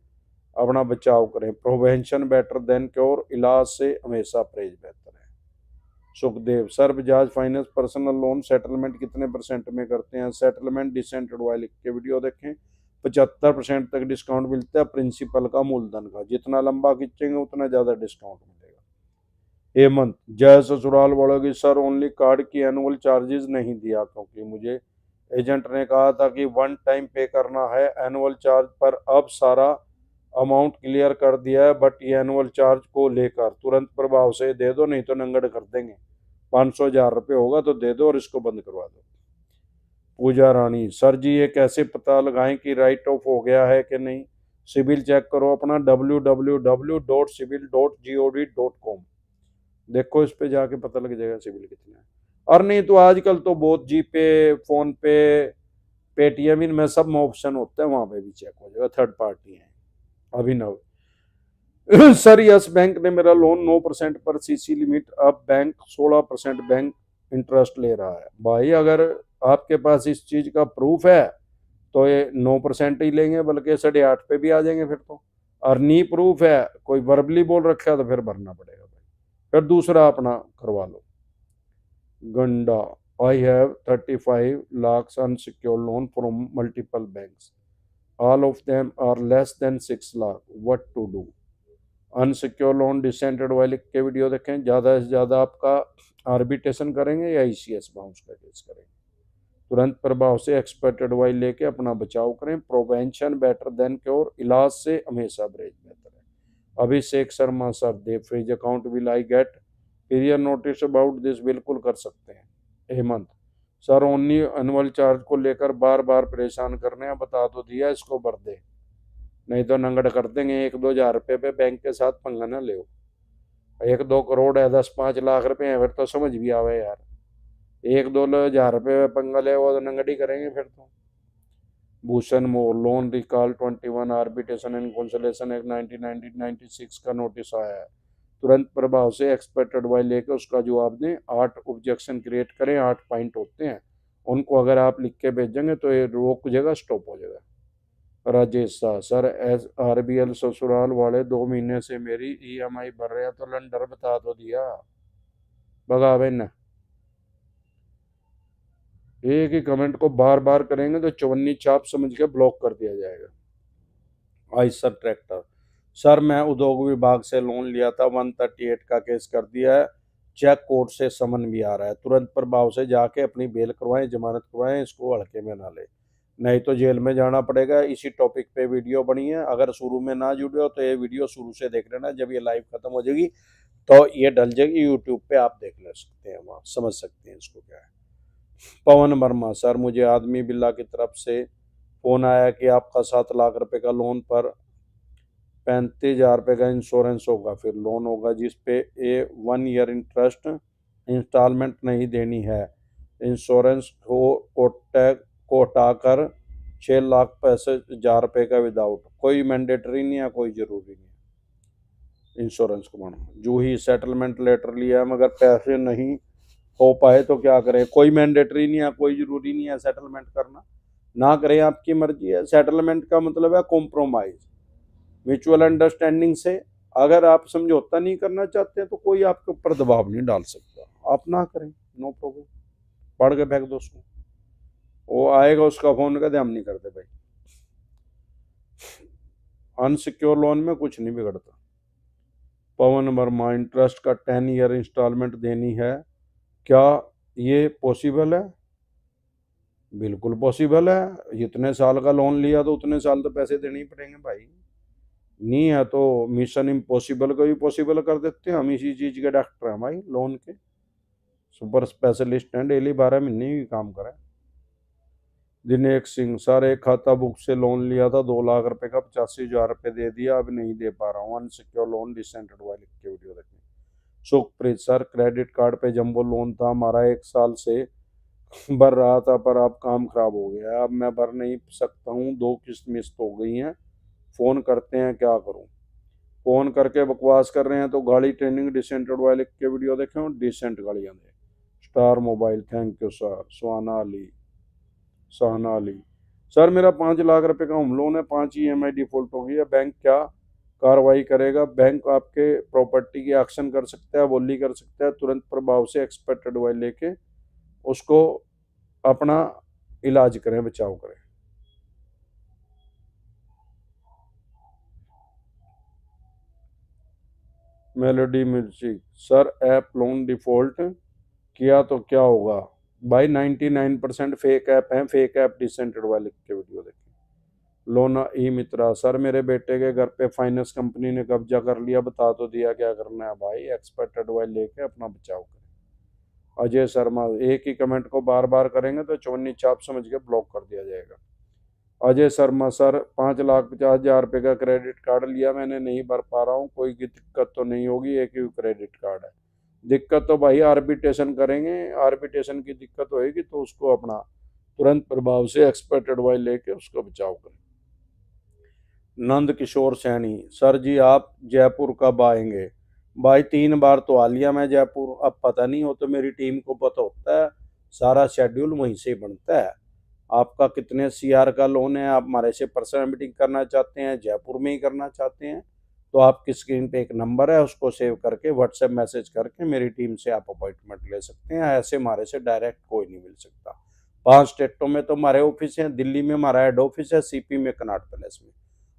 अपना बचाव करें। प्रिवेंशन बेटर देन क्योर, इलाज से हमेशा परहेज बेहतर है। Sukhdev, sir Bajaj finance personal loan settlement कितने परसेंट में करते हैं? सेटलमेंट डिसेंट एडवाइस लिख के वीडियो देखें, 75% तक डिस्काउंट मिलता है प्रिंसिपल का, मूलधन का। जितना लंबा खींचेंगे उतना ज्यादा डिस्काउंट मिलेगा। हेमंत, जय ससुराल वालों की, सर ओनली कार्ड की एनुअल चार्जेस नहीं दिया, क्योंकि मुझे एजेंट ने कहा था कि वन टाइम पे करना है एनुअल चार्ज, पर अब सारा अमाउंट क्लियर कर दिया है, बट ये एनुअल चार्ज को लेकर तुरंत प्रभाव से दे दो, नहीं तो नंगड़ कर देंगे। 500,000 रुपये होगा तो दे दो और इसको बंद करवा दो। पूजा रानी, सर जी ये कैसे पता लगाएं कि राइट ऑफ हो गया है कि नहीं? सिविल चेक करो अपना www.civil.gov.com, देखो इस पे जाके पता लग जाएगा सिविल कितना है। और नहीं तो आजकल तो बहुत जी पे, फोन पे, पेटीएम, इनमें सब में ऑप्शन होता है, वहां पे भी चेक हो जाएगा, थर्ड पार्टी है। अभिनव, सर यस बैंक ने मेरा लोन 9% पर सीसी लिमिट, अब बैंक 16% बैंक इंटरेस्ट ले रहा है। भाई अगर आपके पास इस चीज का प्रूफ है तो ये 9% ही लेंगे, बल्कि 8.5 पे भी आ जाएंगे फिर तो। और नी प्रूफ है, कोई वर्बली बोल रखा है, तो फिर भरना पड़ेगा भाई, फिर दूसरा अपना करवा लो। गंडा, I have 35 lakhs unsecured loan from multiple banks, all of them are less than 6 lakh, what to do? Unsecure loan डिसेंटेड वाले के वीडियो देखें। ज़्यादा से ज़्यादा आपका आर्बिट्रेशन करेंगे या ईसीएस बाउंस का केस करेंगे। तुरंत प्रभाव से एक्सपर्ट एडवाइस लेके अपना बचाव करें। प्रोवेंशन बेटर देन क्योर, इलाज से हमेशा परहेज बेहतर है। Abhishek Sharma, sir they freeze account will I get period notice about this? बिल्कुल कर सकते हैं। Hemant, sir only annual charge को लेकर बार बार परेशान करने हैं, बता तो दिया, इसको भर दे, नहीं तो नंगड़ कर देंगे। 1-2 हज़ार रुपये पे बैंक के साथ पंगा ना ले। 1-2 करोड़ है, 10-5 लाख रुपए है, फिर तो समझ भी आवे यार। 1-2 हज़ार रुपये पे पंगा ले वो तो नंगड़ी करेंगे फिर तो। Bhushan More, loan recall 21 arbitration and consolation act 1996 का नोटिस आया है, तुरंत प्रभाव से एक्सपर्ट एडवाइस लेकर उसका जवाब दें। 8 ऑब्जेक्शन क्रिएट करें, 8 पॉइंट होते हैं, उनको अगर आप लिख के भेजेंगे तो ये रोक जाएगा, स्टॉप हो जाएगा। Rajesh Shah, sir S RBL ससुराल वाले 2 महीने से मेरी ईएमआई भर रहे हैं, तो लंडर बता तो दिया, भगावे न। एक ही कमेंट को बार बार करेंगे तो चवन्नी छाप समझ के ब्लॉक कर दिया जाएगा। आइसर ट्रैक्टर, सर मैं उद्योग विभाग से लोन लिया था, 138 का केस कर दिया है, चेक कोर्ट से समन भी आ रहा है, तुरंत प्रभाव से जाके अपनी बेल करवाएं, जमानत करवाएं, इसको हल्के में ना ले, नहीं तो जेल में जाना पड़ेगा। इसी टॉपिक पे वीडियो बनी है, अगर शुरू में ना जुड़े हो तो ये वीडियो शुरू से देख लेना, जब ये लाइव खत्म हो जाएगी तो ये डल जाएगी यूट्यूब पे, आप देख ले सकते हैं, वहाँ समझ सकते हैं इसको क्या है। पवन वर्मा, सर मुझे आदमी बिल्ला की तरफ से फोन आया कि आपका 7 लाख रुपए का लोन पर 35,000 रुपये का इंश्योरेंस होगा, फिर लोन होगा जिसपे 1 ईयर इंटरेस्ट इंस्टॉलमेंट नहीं देनी है, इंश्योरेंस को हटाकर 6,65,000 रुपये का विदाउट, कोई मैंडेटरी नहीं है, कोई जरूरी नहीं है इंश्योरेंस को बनाना। जो ही सेटलमेंट लेटर लिया है मगर पैसे नहीं हो पाए तो क्या करें? कोई मैंडेटरी नहीं है, कोई जरूरी नहीं है सेटलमेंट करना, ना करें, आपकी मर्जी है। सेटलमेंट का मतलब है कॉम्प्रोमाइज, म्यूचुअल अंडरस्टैंडिंग से। अगर आप समझौता नहीं करना चाहते तो कोई आपके ऊपर दबाव नहीं डाल सकता, आप ना करें, नो प्रॉब्लम, पढ़ के फेंक दो उसको, वो आएगा उसका फोन कर दे, हम नहीं करते भाई। अनसिक्योर लोन में कुछ नहीं बिगड़ता। पवन वर्मा, इंटरेस्ट का 10 ईयर इंस्टॉलमेंट देनी है, क्या ये पॉसिबल है? बिल्कुल पॉसिबल है, जितने साल का लोन लिया तो उतने साल तो पैसे देने ही पड़ेंगे भाई। नहीं है तो मिशन इम्पॉसिबल को भी पॉसिबल कर देते हैं, हम इसी चीज के डॉक्टर हैं भाई, लोन के सुपर स्पेशलिस्ट हैं, डेली 12 महीने ही काम करें। दिनेश सिंह, सर एक खाता बुक से लोन लिया था 2 लाख रुपए का, 85,000 रुपये दे दिया, अब नहीं दे पा रहा हूँ, अनसिक्योर लोन डिसेंटेड वाले की वीडियो देखनी। सुखप्रीत, सर क्रेडिट कार्ड पे जंबो लोन था हमारा, 1 साल से भर रहा था पर अब काम खराब हो गया, अब मैं भर नहीं सकता हूँ, 2 किस्त मिस हो गई हैं, फोन करते हैं क्या करूँ। फोन करके बकवास कर रहे हैं तो गाड़ी ट्रेनिंग डिसेंटेड वाले के वीडियो देखें, डिसेंट गाड़ियाँ दें। Star Mobile, thank you sir. Suhana Ali, Sahana Ali, sir मेरा 5 लाख रुपए का होम लोन है, 5 EMI डिफॉल्ट हो गई है, बैंक क्या कार्रवाई करेगा। बैंक आपके प्रॉपर्टी की एक्शन कर सकता है, बोली कर सकता है, तुरंत प्रभाव से एक्सपर्ट एडवाइस लेके उसको अपना इलाज करें, बचाव करें। Melody music, sir app loan default किया तो क्या होगा। भाई 99% फेक ऐप हैं, फेक ऐप डिसेंटेड वाले के वीडियो देखें। लोना ई मित्रा, सर मेरे बेटे के घर पे फाइनेंस कंपनी ने कब्जा कर लिया, बता तो दिया क्या करना है भाई, एक्सपर्ट एडवाइस लेके अपना बचाव करें। अजय शर्मा, एक ही कमेंट को बार बार करेंगे तो चवन्नी चाप समझ के ब्लॉक कर दिया जाएगा। अजय शर्मा, सर 5,50,000 रुपये का क्रेडिट कार्ड लिया मैंने, नहीं भर पा रहा हूँ, कोई दिक्कत तो नहीं होगी, एक ही क्रेडिट कार्ड है। दिक्कत तो भाई आर्बिट्रेशन करेंगे, आर्बिट्रेशन की दिक्कत होएगी तो उसको अपना तुरंत प्रभाव से एक्सपर्ट एडवाइस लेके उसको बचाव करें। नंद किशोर सैनी, सर जी आप जयपुर कब आएंगे। भाई 3 बार तो आ लिया मैं जयपुर, अब पता नहीं हो तो मेरी टीम को पता होता है, सारा शेड्यूल वहीं से बनता है। आपका कितने CR का लोन है, आप हमारे से पर्सनल मीटिंग करना चाहते हैं, जयपुर में ही करना चाहते हैं, तो आपकी स्क्रीन पे एक नंबर है, उसको सेव करके व्हाट्सएप मैसेज करके मेरी टीम से आप अपॉइंटमेंट ले सकते हैं, ऐसे हमारे से डायरेक्ट कोई नहीं मिल सकता। 5 स्टेटों में तो हमारे ऑफिस हैं, दिल्ली में हमारा हेड ऑफिस है, CP में कनॉट पैलेस में।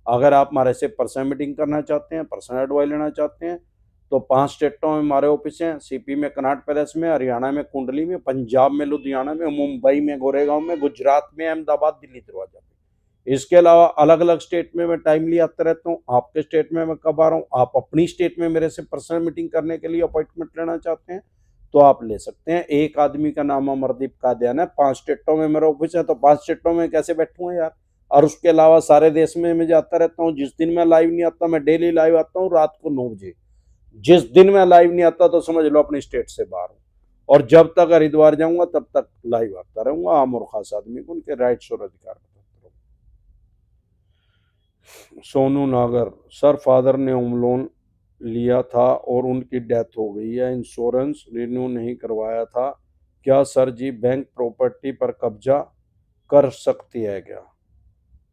अगर आप हमारे से पर्सनल मीटिंग करना चाहते हैं, पर्सनल एडवाइस लेना चाहते हैं, तो 5 स्टेटों में हमारे ऑफिस हैं, CP में कनॉट पैलेस में, हरियाणा में कुंडली में, पंजाब में लुधियाना में, मुंबई में गोरेगांव में, गुजरात में अहमदाबाद, दिल्ली दरवाजा पे। इसके अलावा अलग अलग स्टेट में मैं टाइमली आता रहता हूँ, आपके स्टेट में मैं कब आ रहा हूँ, आप अपनी स्टेट में मेरे से पर्सनल मीटिंग करने के लिए अपॉइंटमेंट लेना चाहते हैं तो आप ले सकते हैं। एक आदमी का नाम अमरदीप कादियान है, 5 स्टेटों में मेरा ऑफिस है, तो 5 स्टेटों में कैसे बैठूंगा यार। और उसके अलावा सारे देश में मैं जाता रहता हूँ, जिस दिन मैं लाइव नहीं आता, मैं डेली लाइव आता हूँ रात को 9 बजे। जिस दिन मैं लाइव नहीं आता तो समझ लो अपनी स्टेट से बाहर हूँ, और जब तक हरिद्वार जाऊंगा तब तक लाइव आता रहूंगा, आम और खास आदमी को उनके राइट्स और अधिकार बताता रहूंगा। सोनू नागर, सर फादर ने होम लोन लिया था और उनकी डेथ हो गई है, इंश्योरेंस रिन्यू नहीं करवाया था, क्या सर जी बैंक प्रॉपर्टी पर कब्जा कर सकती है क्या।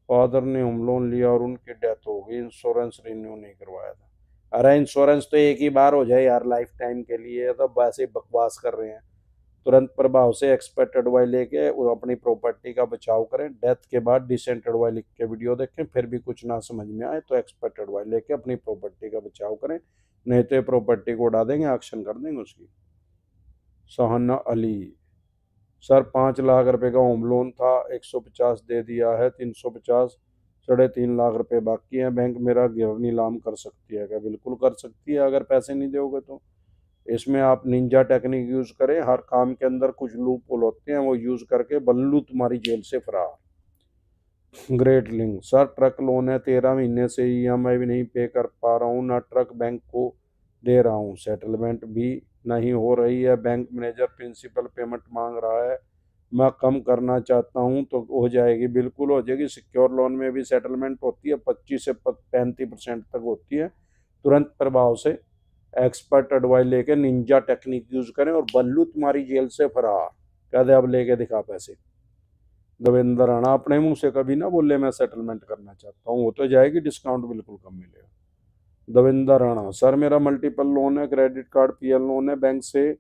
फादर ने होम लोन लिया और उनकी डेथ हो गई, इंश्योरेंस रिन्यू नहीं करवाया था। अरे इंश्योरेंस तो एक ही बार हो जाए यार, लाइफ टाइम के लिए, तो वैसे बकवास कर रहे हैं। तुरंत प्रभाव से एक्सपर्ट एडवाइस लेके वो अपनी प्रॉपर्टी का बचाव करें। डेथ के बाद डिसेंट एडवाइस लिख के वीडियो देखें, फिर भी कुछ ना समझ में आए तो एक्सपर्ट एडवाइस लेके अपनी प्रॉपर्टी का बचाव करें, नहीं तो प्रॉपर्टी को उड़ा देंगे, एक्शन कर देंगे उसकी। सहना अली, सर 5 लाख रुपए का होम लोन था, 150 दे दिया है, 350 3.5 लाख रुपए बाकी हैं, बैंक मेरा गिरवी नीलाम कर सकती है क्या। बिल्कुल कर सकती है, अगर पैसे नहीं दोगे तो। इसमें आप निंजा टेक्निक यूज करें, हर काम के अंदर कुछ लूप होल होते हैं, वो यूज करके बल्लू तुम्हारी जेल से फरार। Great link, sir truck loan है, 13 महीने से EMI भी नहीं पे कर पा रहा हूँ, ना ट्रक बैंक को दे रहा हूँ, सेटलमेंट भी नहीं हो रही है, बैंक मैनेजर प्रिंसिपल पेमेंट मांग रहा है, मैं कम करना चाहता हूँ तो हो जाएगी। बिल्कुल हो जाएगी, सिक्योर लोन में भी सेटलमेंट होती है, 25 से 35% तक होती है। तुरंत प्रभाव से एक्सपर्ट एडवाइस लेके निंजा टेक्निक यूज करें और बल्लू तुम्हारी जेल से फरार। कह दे अब लेके दिखा पैसे। देवेंद्र राणा, अपने मुंह से कभी ना बोले मैं सेटलमेंट करना चाहता हूँ, वो तो जाएगी, डिस्काउंट बिल्कुल कम मिलेगा। देवेंद्र राणा, सर मेरा मल्टीपल लोन है, क्रेडिट कार्ड PL लोन है, बैंक से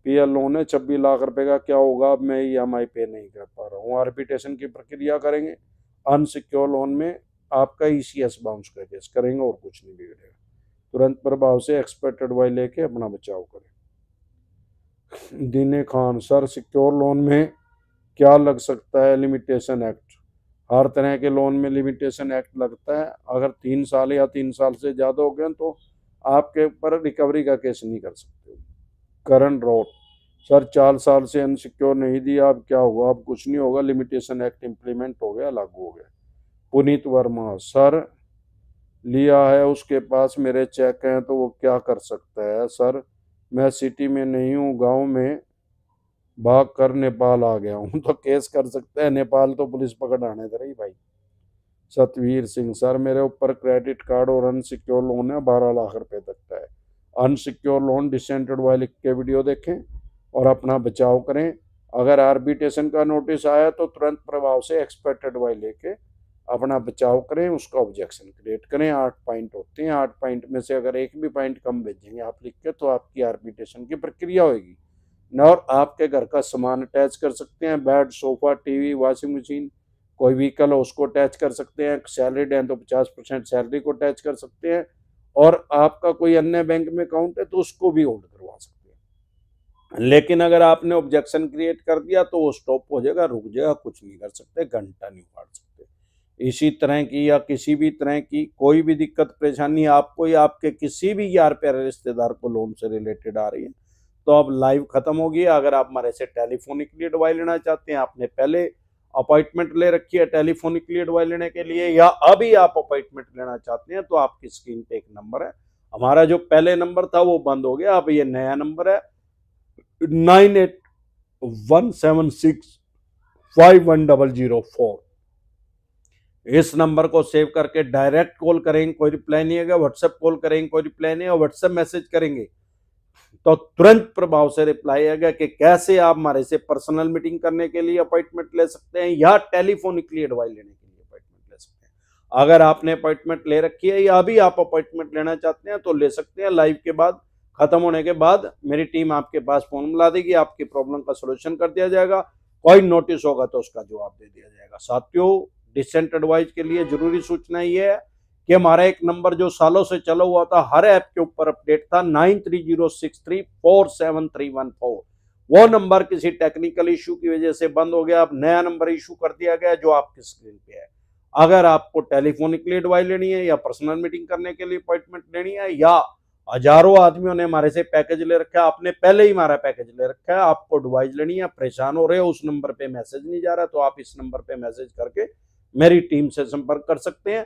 PL लोन है, 26 लाख रुपए का, क्या होगा, अब मैं EMI पे नहीं कर पा रहा हूँ, आर्बिट्रेशन की प्रक्रिया करेंगे। अनसिक्योर लोन में आपका ECS बाउंस का केस करेंगे और कुछ नहीं बिगड़ेगा। तुरंत प्रभाव से एक्सपर्ट एडवाइस लेके अपना बचाव करें। दिने खान, सर सिक्योर लोन में क्या लग सकता है लिमिटेशन एक्ट। हर तरह के लोन में लिमिटेशन एक्ट लगता है, अगर 3 साल या 3 साल से ज़्यादा हो गए तो आपके ऊपर रिकवरी का केस नहीं कर सकते। करण रोट, सर 4 साल से अनसिक्योर नहीं दिया, अब क्या होगा? अब कुछ नहीं होगा, लिमिटेशन एक्ट इम्प्लीमेंट हो गया, लागू हो गया। पुनीत वर्मा, सर लिया है उसके पास मेरे चेक हैं तो वो क्या कर सकता है? सर मैं सिटी में नहीं हूँ, गांव में भाग कर नेपाल आ गया हूँ। तो केस कर सकते हैं, नेपाल तो पुलिस पकड़ आने दे रही भाई। सतवीर सिंह, सर मेरे ऊपर क्रेडिट कार्ड और अनसिक्योर लोन है, 12 लाख रुपए तक का है। अनसिक्योर लोन डिसेंटेड वाई लिख के वीडियो देखें और अपना बचाव करें। अगर आर्बिट्रेशन का नोटिस आया तो तुरंत प्रभाव से एक्सपेक्टेड वाई लेके अपना बचाव करें, उसका ऑब्जेक्शन क्रिएट करें। 8 पॉइंट होते हैं, 8 पॉइंट में से अगर एक भी पॉइंट कम भेजेंगे आप लिख के तो आपकी आर्बिट्रेशन की प्रक्रिया होगी। न और आपके घर का सामान अटैच कर सकते हैं, bed, sofa, TV, washing machine, कोई व्हीकल हो उसको अटैच कर सकते हैं। सैलरीड हैं तो 50% सैलरी को अटैच कर सकते हैं, और आपका कोई अन्य बैंक में अकाउंट है तो उसको भी होल्ड करवा सकते हैं। लेकिन अगर आपने ऑब्जेक्शन क्रिएट कर दिया तो वो स्टॉप हो जाएगा, रुक जाएगा, कुछ नहीं कर सकते, घंटा नहीं उखाड़ सकते। इसी तरह की या किसी भी तरह की कोई भी दिक्कत परेशानी आपको या आपके किसी भी यार प्यारे रिश्तेदार को लोन से रिलेटेड आ रही है तो अब लाइव खत्म होगी। अगर आप हमारे से टेलीफोनिकली एडवाइस लेना चाहते हैं, आपने पहले अपॉइंटमेंट ले रखी है टेलीफोनिकली एडवाइस लेने के लिए, या अभी आप अपॉइंटमेंट लेना चाहते हैं, तो आपकी स्क्रीन पे एक नंबर है। हमारा जो पहले नंबर था वो बंद हो गया, अब ये नया नंबर है 9817651004। इस नंबर को सेव करके डायरेक्ट कॉल करेंगे, कोई रिप्लाई नहीं आएगा। व्हाट्सएप कॉल करेंगे, कोई रिप्लाई नहीं, और व्हाट्सएप मैसेज करेंगे तो तुरंत प्रभाव से रिप्लाई आएगा कि कैसे आप हमारे से पर्सनल मीटिंग करने के लिए अपॉइंटमेंट ले सकते हैं या टेलीफोनिकली एडवाइस लेने के लिए अपॉइंटमेंट ले सकते हैं। अगर आपने अपॉइंटमेंट ले रखी है या अभी आप अपॉइंटमेंट लेना चाहते हैं तो ले सकते हैं। लाइव के बाद, खत्म होने के बाद मेरी टीम आपके पास फोन मिला देगी, आपकी प्रॉब्लम का सोल्यूशन कर दिया जाएगा। कोई नोटिस होगा तो उसका जवाब दे दिया जाएगा। साथियों, डिसेंट एडवाइस के लिए जरूरी सूचना ये है कि हमारा एक नंबर जो सालों से चला हुआ था, हर ऐप के ऊपर अपडेट था, 9306347314। वो नंबर किसी टेक्निकल इशू की वजह से बंद हो गया, अब नया नंबर इशू कर दिया गया जो आपकी स्क्रीन पे है। अगर आपको टेलीफोनिकली एडवाइस लेनी है या पर्सनल मीटिंग करने के लिए अपॉइंटमेंट लेनी है, या हजारों आदमियों ने हमारे से पैकेज ले रखा है, आपने पहले ही हमारा पैकेज ले रखा है, आपको एडवाइस लेनी है, परेशान हो रहे हो, उस नंबर पे मैसेज नहीं जा रहा, तो आप इस नंबर पे मैसेज करके मेरी टीम से संपर्क कर सकते हैं।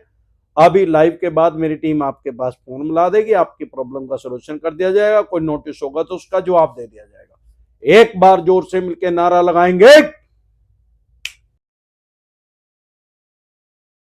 अभी लाइव के बाद मेरी टीम आपके पास फोन मिला देगी, आपकी प्रॉब्लम का सलूशन कर दिया जाएगा। कोई नोटिस होगा तो उसका जवाब दे दिया जाएगा। एक बार जोर से मिलकर नारा लगाएंगे,